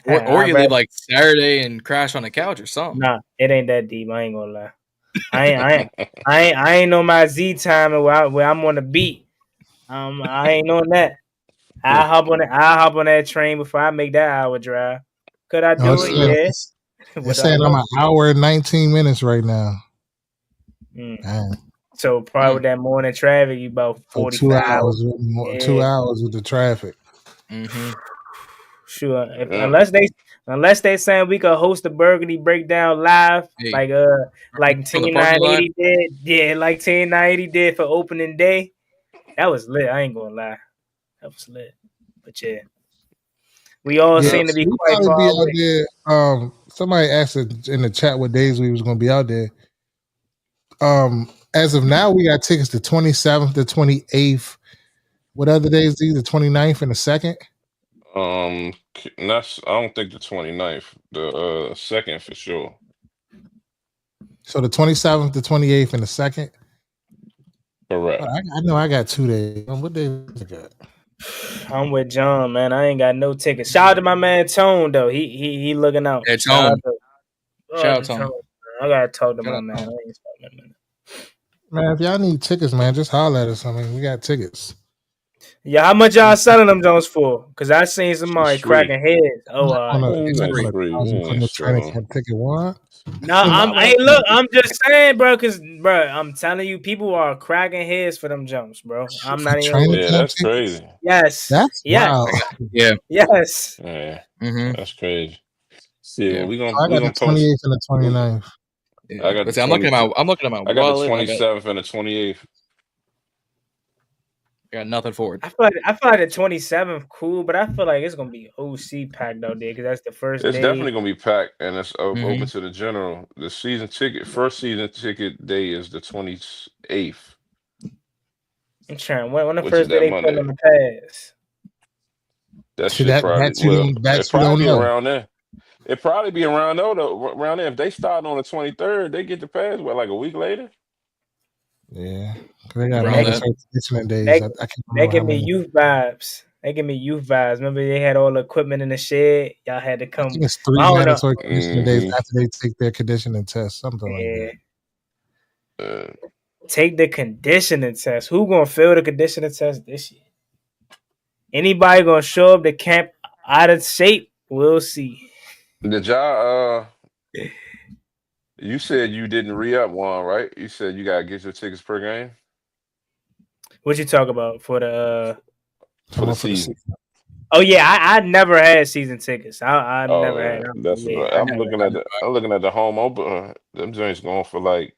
or you leave like Saturday and crash on the couch or something. Nah, it ain't that deep. I ain't gonna lie. I ain't know my Z time and where I'm on the beat. I ain't knowing that. I hop on that train before I make that hour drive. Could I do it? Yes. They're saying I'm an hour and 19 minutes right now. So probably with that morning traffic, you about 45 2 hours. 2 hours with the traffic. Mm-hmm. Sure. Unless they saying we could host the Burgundy Breakdown live, like Team 980 did. Yeah, like Team 980 did for opening day. That was lit. I ain't gonna lie. That was lit. But yeah. We all seem to be quite far away. There. Somebody asked in the chat what days we was gonna be out there. As of now, we got tickets the 27th, the 28th. What other days? The 29th and the 2nd? I don't think the 29th. The 2nd for sure. So the 27th, the 28th, and the 2nd? Correct. I know I got 2 days. What day I got? I'm with John, man. I ain't got no tickets. Shout out to my man Tone though. He looking out. Yeah, Tone. Shout out to Tone. I gotta talk to my man. Man, if y'all need tickets, man, just holler at us. I mean, we got tickets. Yeah, how much y'all selling them Jones for? Because I seen somebody cracking heads. Ticket one. No, I'm just saying, bro. Because, bro, I'm telling you, people are cracking heads for them jumps, bro. I'm not even. Yeah, that's crazy. Yes, that's wild. Yeah, yes. Yeah, that's crazy. See, I got the 28th and the 29th. Yeah. I'm looking at my I got the 27th and the 28th. I got nothing for it. I feel like the 27th cool, but I feel like it's gonna be OC packed out there because that's the first day. It's definitely gonna be packed, and it's open to the general. The first season ticket day is the 28th. I'm trying. When the first day they put on the pass? That should probably be around there. It probably be around there. If they start on the 23rd, they get the pass. Like a week later? Yeah, they got conditioning days. They give me youth vibes. Remember, they had all the equipment in the shed. Y'all had to come. I think it's 3 mandatory conditioning days after they take their conditioning test, something like that. Take the conditioning test. Who gonna fail the conditioning test this year? Anybody gonna show up to camp out of shape? We'll see. Did y'all? You said you didn't re-up one, right? You said you gotta get your tickets per game. What you talk about for the season? Oh yeah, I never had season tickets. I never had. That's right. I'm looking at the home open. Them joints going for like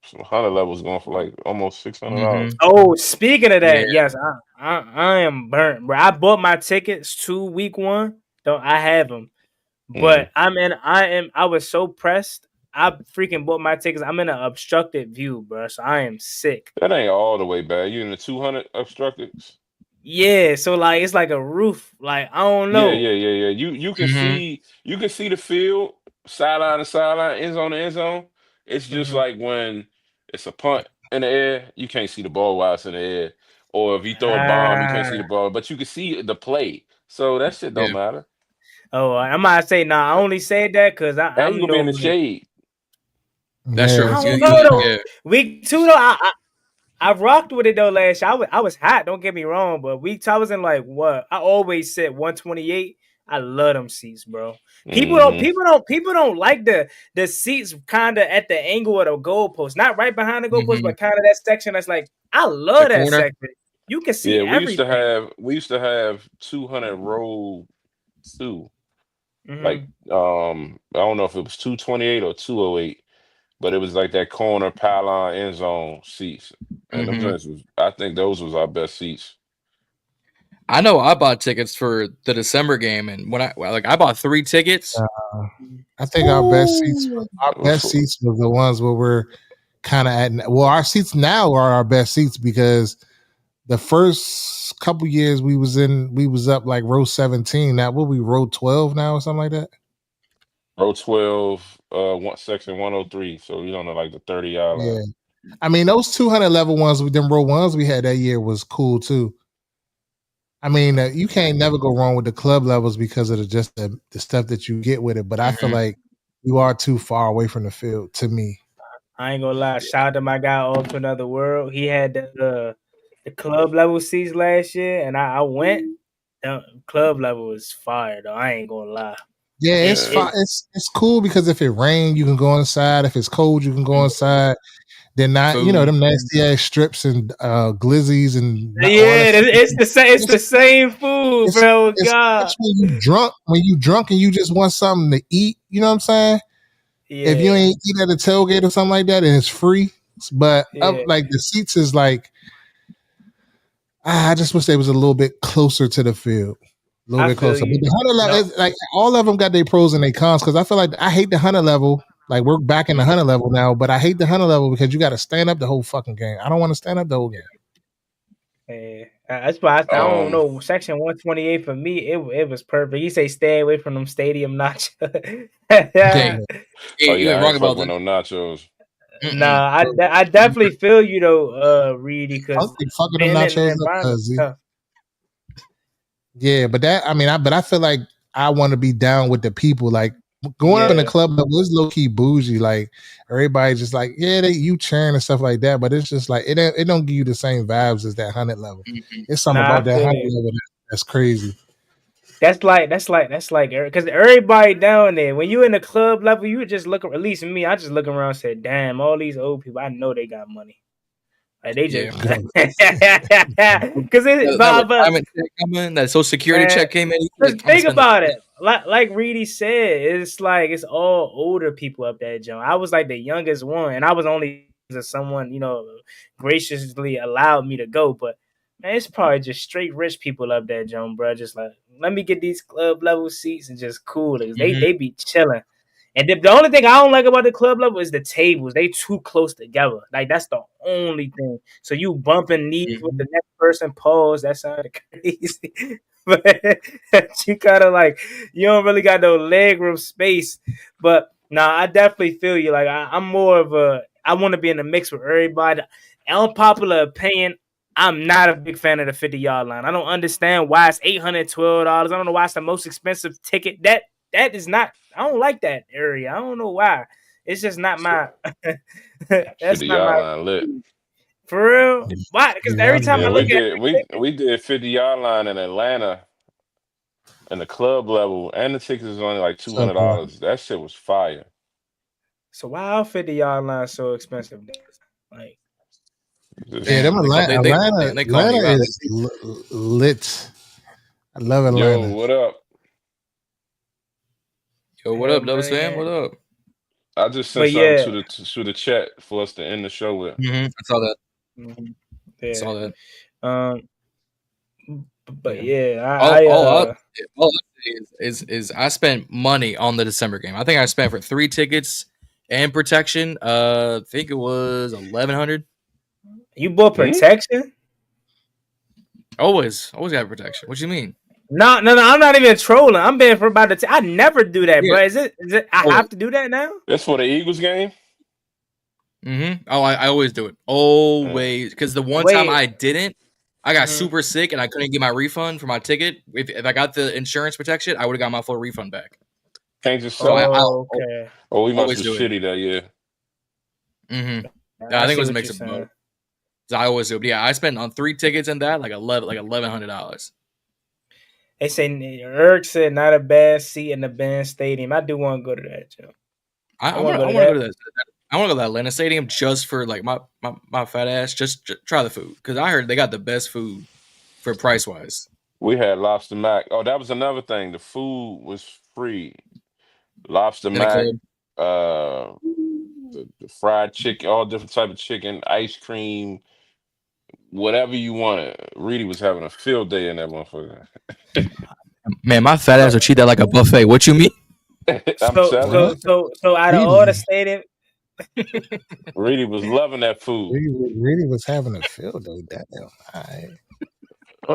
some 100 levels, going for like almost $600. Oh, speaking of that, yes, I am burnt, bro. I bought my tickets to week 1. Don't I have them? But I was so pressed. I freaking bought my tickets. I'm in an obstructed view, bro. So I am sick. That ain't all the way bad. You in the 200 obstructed? Yeah. So like it's like a roof. Like I don't know. Yeah. You can see the field sideline to sideline, end zone to end zone. It's just like when it's a punt in the air, you can't see the ball while it's in the air. Or if you throw a bomb, you can't see the ball, but you can see the play. So that shit don't matter. Oh, I might say I only said that because I'm gonna be in the shade. That's true. I don't know though. Week 2 though, I rocked with it though last year. I was hot. Don't get me wrong, but week 2 I was in like what? I always said 128. I love them seats, bro. People don't like the seats kind of at the angle of the goalpost, not right behind the goalpost, but kind of that section that's like I love that section. You can see everything. We used to have 200 row 2. Like I don't know if it was 228 or 208, but it was like that corner pylon end zone seats, and I think those was our best seats. I know I bought tickets for the December game, and when I bought 3 tickets. I think our best seats were the ones where we're kind of at. Well, our seats now are our best seats because the first couple years we was up like row 17. Now what we row 12 now or something like that? Row 12, section 103. So you don't know like the 30-yard line. Yeah. I mean, those 200 level ones with them row ones we had that year was cool too. I mean, you can't never go wrong with the club levels because of the stuff that you get with it. But I feel like you are too far away from the field to me. I ain't gonna lie. Shout out to my guy Off to Another World. He had the club level seats last year, and I went. The club level was fire though. I ain't gonna lie. Yeah, it's fine. It's cool because if it rains, you can go inside. If it's cold, you can go inside. They're not, food. Them nasty ass strips and glizzies and it's the same food, bro. God, when you drunk and you just want something to eat, you know what I'm saying? Yeah. If you ain't eat at a tailgate or something like that, and it's free. But like the seats is like, I just wish they was a little bit closer to the field. A little bit closer. But the 100 level, like all of them got their pros and their cons because I feel like I hate the 100 level. Like we're back in the 100 level now, but I hate the 100 level because you got to stand up the whole fucking game. I don't want to stand up the whole game. That's why I don't know. Section 128 for me, it was perfect. You say stay away from them stadium nachos. You ain't wrong about no nachos. Nah, I definitely feel you though, Reedie, because fucking them nachos up. Yeah, but I feel like I want to be down with the people. Like going up in the club level is low key bougie. Like everybody just like, you cheering and stuff like that. But it's just like it don't give you the same vibes as that 100 level. It's something about that 100 level that's crazy. That's like because everybody down there, when you in the club level, you just look. At least me, I just look around and said, "Damn, all these old people, I know they got money." Like they just because that Social Security check came in. Think about it. Like Reedie said, it's like it's all older people up that joint. I was like the youngest one, and I was only someone graciously allowed me to go. But man, it's probably just straight rich people up that joint, bro. Just like let me get these club level seats and just cool. They be chilling. And the only thing I don't like about the club level is the tables. They too close together. Like that's the only thing. So you bumping knees with the next person. Pause. That sounded crazy. But you kind of like you don't really got no leg room space. But I definitely feel you. Like I'm more of I want to be in the mix with everybody. Unpopular opinion. I'm not a big fan of the 50-yard line. I don't understand why it's $812. I don't know why it's the most expensive ticket. That is not. I don't like that area. I don't know why. It's just not my. That's not my. Lit. For real? Why? Because every time I look at we did 50-yard line in Atlanta, in the club level, and the tickets was only like $200. That shit was fire. So why are 50-yard lines so expensive? Like, them Atlanta is lit. I love Atlanta. Yo, what up? Yo, what up, Double Sam? What up? I just sent something to the chat for us to end the show with. I saw that. Yeah. I saw that. But yeah, all up is I spent money on the December game. I think I spent for 3 tickets and protection. I think it was $1,100. You bought protection? Always got protection. What you mean? No, I'm not even trolling. I'm being for about I never do that, bro. Is it? I have to do that now? That's for the Eagles game? Oh, I always do it. Always. Because the one time I didn't, I got super sick and I couldn't get my refund for my ticket. If I got the insurance protection, I would have got my full refund back. Can't just sell okay. We must be shitty that year. I think it was a mix of both. I always do it. But yeah, I spent on 3 tickets and that like $1,100. They say Eric said not a bad seat in the band stadium. I do want to go to that, Joe. I want to go to that. I want to go to that Atlanta Stadium just for like my fat ass. Just try the food because I heard they got the best food for price wise. We had lobster mac. Oh, that was another thing. The food was free. Lobster mac, the fried chicken, all different type of chicken, ice cream, whatever you wanted. Reedie was having a field day in that motherfucker. Man, my fat ass would treat that like a buffet. What you mean? So out of all the stadium, Reedie was loving that food. Reedie was having a field day. Damn. All right.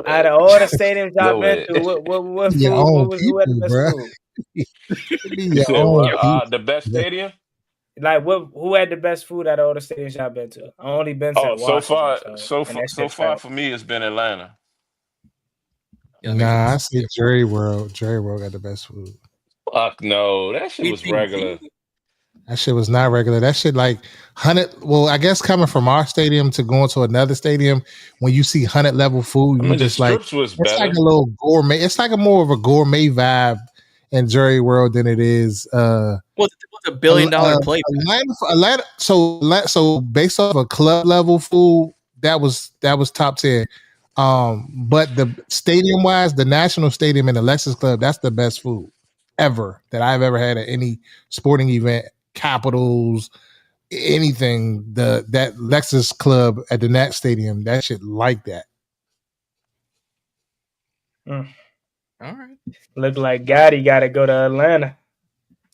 Out of all the stadiums I've Go been ahead. to, what Your food? own Who had the people, best bro. food? Be You your said own what? people. The best stadium? Like who had the best food out of all the stadiums I've been to? I only been to Oh, Washington, and that so shit far trash. for me, it's been Atlanta. Yeah, that makes Nah, I sense. say Jerry World. Jerry World got the best food. Fuck no, that shit was regular. That shit was not regular. That shit like 100. Well, I guess coming from our stadium to going to another stadium, when you see 100 level food, I you mean, the just like strips was it's like better. a little gourmet. It's like a more of a gourmet vibe in Jerry World than it is. What's $1 billion plate? Atlanta. So based off a club level food, that was top 10. But the stadium wise, the National Stadium and the Lexus Club, that's the best food ever that I've ever had at any sporting event. Capitals, anything. That Lexus Club at the Nat Stadium, that shit like that. Mm. All right. Look like Gotti got to go to Atlanta.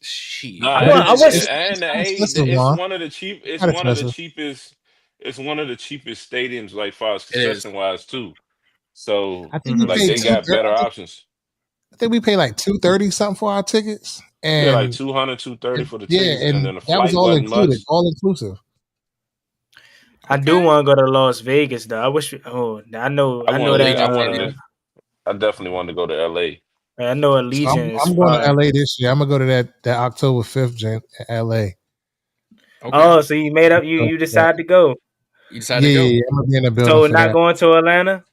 Shit. Nah, I wish- it's one of the cheap. It's Not one of the expensive. cheapest. It's one of the cheapest stadiums, like far as It is. concession wise too. So I think we like paid they got better options. I think we paid like $230 something for our tickets, and Yeah, like 200, 230 for the tickets, and then the that was flight all wasn't included, much. all inclusive. I do want to go to Las Vegas though. I wish. Oh, I know that. I definitely wanted to go to LA. I know So Allegiant is I'm going to fire. LA this year. I'm gonna go to that October 5th in LA. Okay. Oh, so you made up? You decided to go? You decided to go? Yeah, I'm gonna be in the building. So for not that. going to Atlanta?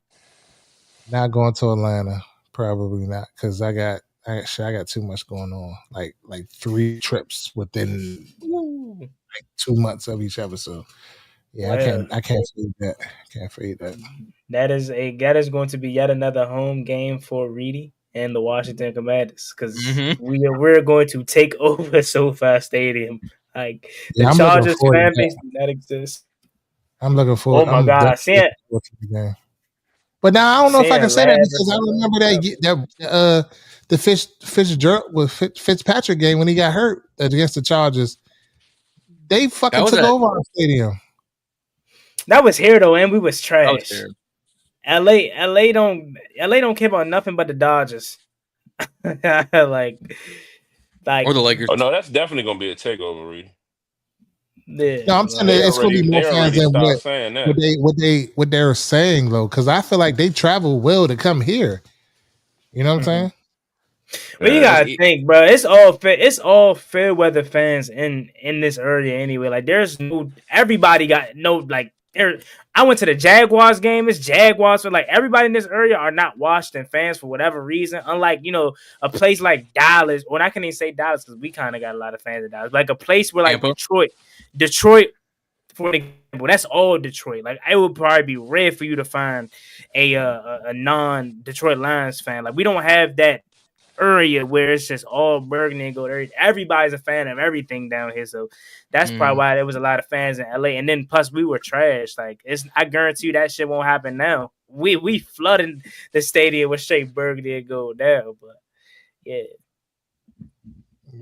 Not going to Atlanta. Probably not, because I got too much going on. Like 3 trips within like 2 months of each other. So yeah, Well, I can't feed that. Can't feed that. That is going to be yet another home game for Reedie and the Washington Commanders, because we're going to take over SoFi Stadium. Like the I'm Chargers fan base does not exist. I'm looking forward. Oh my God, I see it. The game. But now I don't know if I can say that, because I remember the Fitzpatrick game when he got hurt against the Chargers. They fucking took over our stadium. That was here though, and we was trash. LA don't care about nothing but the Dodgers. like or the Lakers. Oh no, that's definitely gonna be a takeover, Reed. Yeah, no, I'm saying it's gonna be more fans than what they're saying though, because I feel like they travel well to come here. You know what I'm saying? Well, you gotta think, bro. It's all fair weather fans in this area anyway. Like, there's no everybody got no like. I went to the Jaguars game. It's Jaguars, so like everybody in this area are not Washington fans for whatever reason. Unlike a place like Dallas, or I can't even say Dallas because we kind of got a lot of fans in Dallas. Like a place where like Detroit, for example, that's all Detroit. Like it would probably be rare for you to find a non-Detroit Lions fan. Like we don't have that area where it's just all Burgundy and gold. Everybody's a fan of everything down here, so that's probably why there was a lot of fans in LA. And then plus we were trash. Like I guarantee you that shit won't happen now. We flooded the stadium with straight Burgundy and gold now, but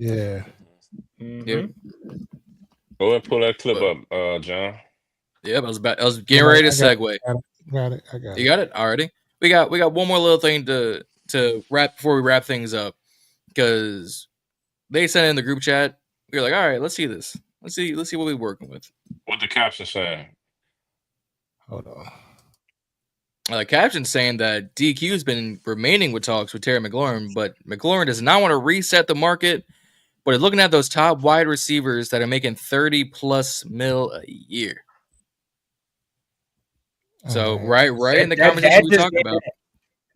yeah. Go ahead and pull that clip up, John. Yeah, I was getting ready to segue. Got it. I got it. You got it already. We got one more little thing to wrap before we wrap things up, because they sent in the group chat. We were like, all right, let's see this. Let's see what we're working with. What the caption saying? Hold on. The caption saying that DQ has been remaining with talks with Terry McLaurin, but McLaurin does not want to reset the market, but is looking at those top wide receivers that are making $30+ million a year. So right in the conversation we talked about.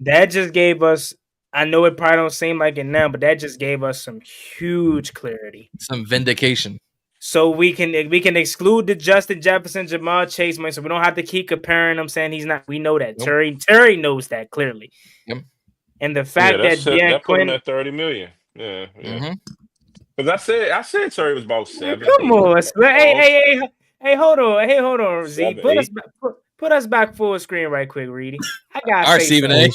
That just gave us, I know it probably don't seem like it now, but that just gave us some huge clarity. Some vindication. So we can exclude the Justin Jefferson, Jamar Chase money, so we don't have to keep comparing them, saying he's not. We know that. Nope. Terry knows that clearly. Yep. And the fact that put him at $30 million. Yeah. Because I said Terry was about 7. Come on, hey, hold on, Zee. Put us back full screen right quick, Reedie. I gotta say something.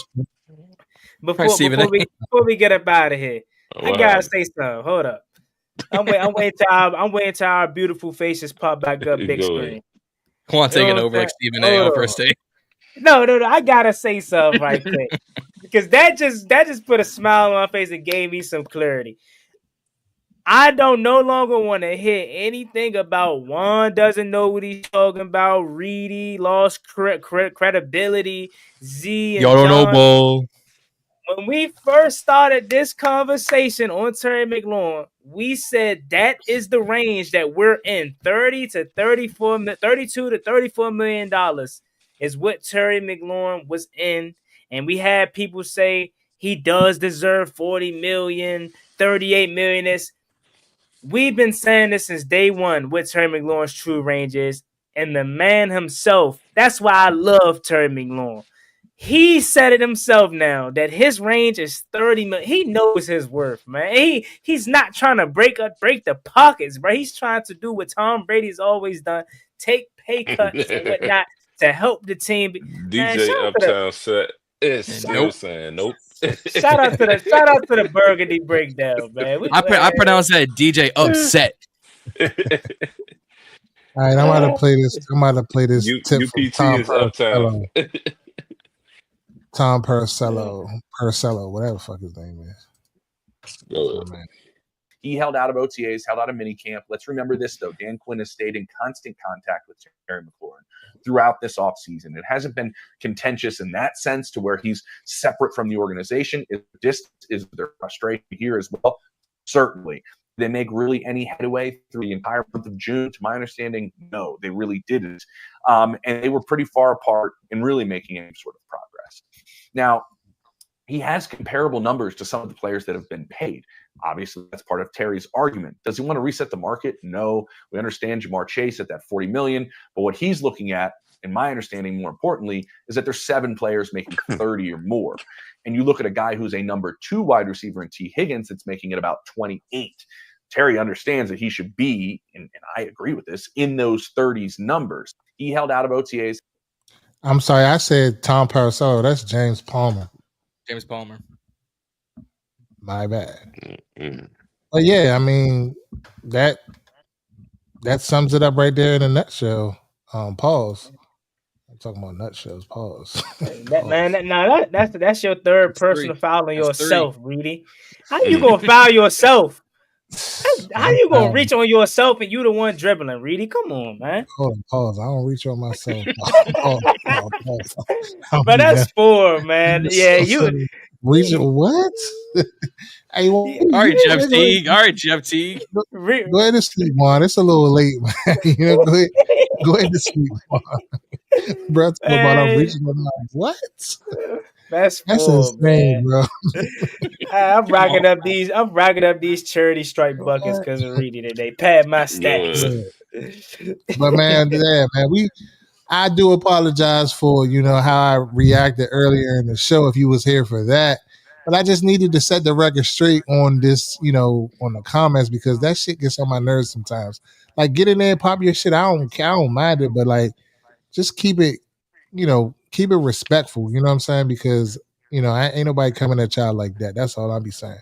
Before we get up out of here, I gotta say something. Hold up. I'm waiting till our beautiful faces pop back up big Go screen. ahead. Come on, take it over like Stephen A. on first take. No, I gotta say something right quick because that just put a smile on my face and gave me some clarity. I don't no longer want to hear anything about Juan doesn't know what he's talking about. Reedie lost credibility. Zee and Y'all don't know, Jon. ball. When we first started this conversation on Terry McLaurin, we said that is the range that we're in. 32 to $34 million is what Terry McLaurin was in. And we had people say he does deserve 40 million, 38 million. We've been saying this since day one what Terry McLaurin's true range is. And the man himself, that's why I love Terry McLaurin. He said it himself now that his range is 30 million. He knows his worth, man. He's not trying to break the pockets, bro. He's trying to do what Tom Brady's always done, take pay cuts and whatnot to help the team. DJ Uptown set is still saying nope. Shout out to the Burgundy Breakdown, man. I pronounce that DJ Upset. All right, I'm about to play this. Tip UPT from is Uptown. Tom Purcello, whatever the fuck his name is. Oh, man. He held out of OTAs, held out of minicamp. Let's remember this, though. Dan Quinn has stayed in constant contact with Terry McLaurin throughout this offseason. It hasn't been contentious in that sense to where he's separate from the organization. Is there frustration here as well? Certainly. Did they make really any headway through the entire month of June? To my understanding, no, they really didn't. And they were pretty far apart in really making any sort of progress. Now, he has comparable numbers to some of the players that have been paid. Obviously, that's part of Terry's argument. Does he want to reset the market? No. We understand Jamar Chase at that $40 million, but what he's looking at, in my understanding, more importantly, is that there's 7 players making 30 or more. And you look at a guy who's a number 2 wide receiver in T. Higgins that's making it about 28. Terry understands that he should be, and I agree with this, in those 30s numbers. He held out of OTAs. I'm sorry, I said Tom Purcello. That's James Palmer. James Palmer. My bad. Mm-hmm. But yeah, I mean that sums it up right there in a nutshell. Pause. I'm talking about nutshells. Pause. That's your third person fouling yourself, Reedie. How you gonna foul yourself? How you gonna reach on yourself and you the one dribbling, Reedie? Come on, man. Pause. I don't reach on myself. But that's 4, man. Yeah, you reach what? Hey, all right, Jeff Teague. Go ahead to sleep, Juan. It's a little late, man. Go ahead to sleep, Juan. Bro, I'm reaching on my what? That's insane, man. Bro. I'm racking up these charity stripe buckets because of Reedie today. Pad my stats. But man, I do apologize for how I reacted earlier in the show if you was here for that. But I just needed to set the record straight on this, on the comments, because that shit gets on my nerves sometimes. Like, get in there and pop your shit. I don't mind it, but like, just keep it respectful. You know what I'm saying? Because ain't nobody coming at y'all like that. That's all I'll be saying.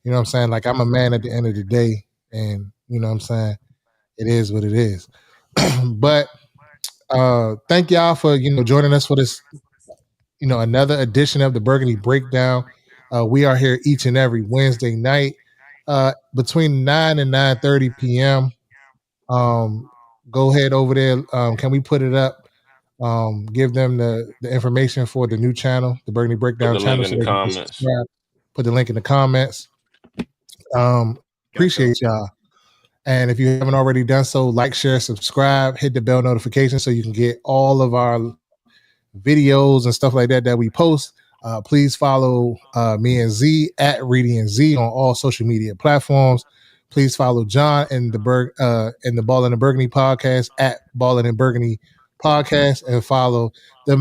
You know what I'm saying? Like, I'm a man at the end of the day, and you know what I'm saying? It is what it is. But thank y'all for joining us for this another edition of the Burgundy Breakdown. We are here each and every Wednesday night between 9 and 9:30 p.m. Go ahead over there. Can we put it up? Give them the information for the new channel, the Burgundy Breakdown channel. Put the link in the comments. Put the link in the comments. Appreciate y'all. And if you haven't already done so, like, share, subscribe, hit the bell notification so you can get all of our videos and stuff like that we post. Please follow me and Zee at Reedie and Zee on all social media platforms. Please follow Jon and the Ballin In Burgundy podcast at Ballin In Burgundy podcast, and follow the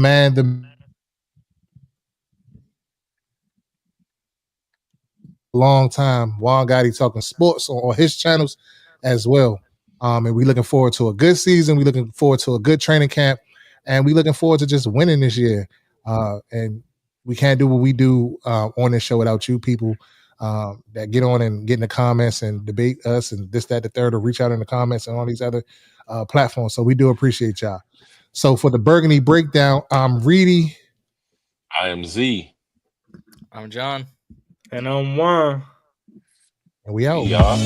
long time Juan Gotti talking sports on his channels as well. And we're looking forward to a good season. We're looking forward to a good training camp, and we're looking forward to just winning this year. And we can't do what we do on this show without you people that get on and get in the comments and debate us and this, that, the third, or reach out in the comments and all these other platforms. So we do appreciate y'all. So for the Burgundy Breakdown, I'm Reedie. I am Zee. I'm Jon. And I'm Juan. And we out. Y'all.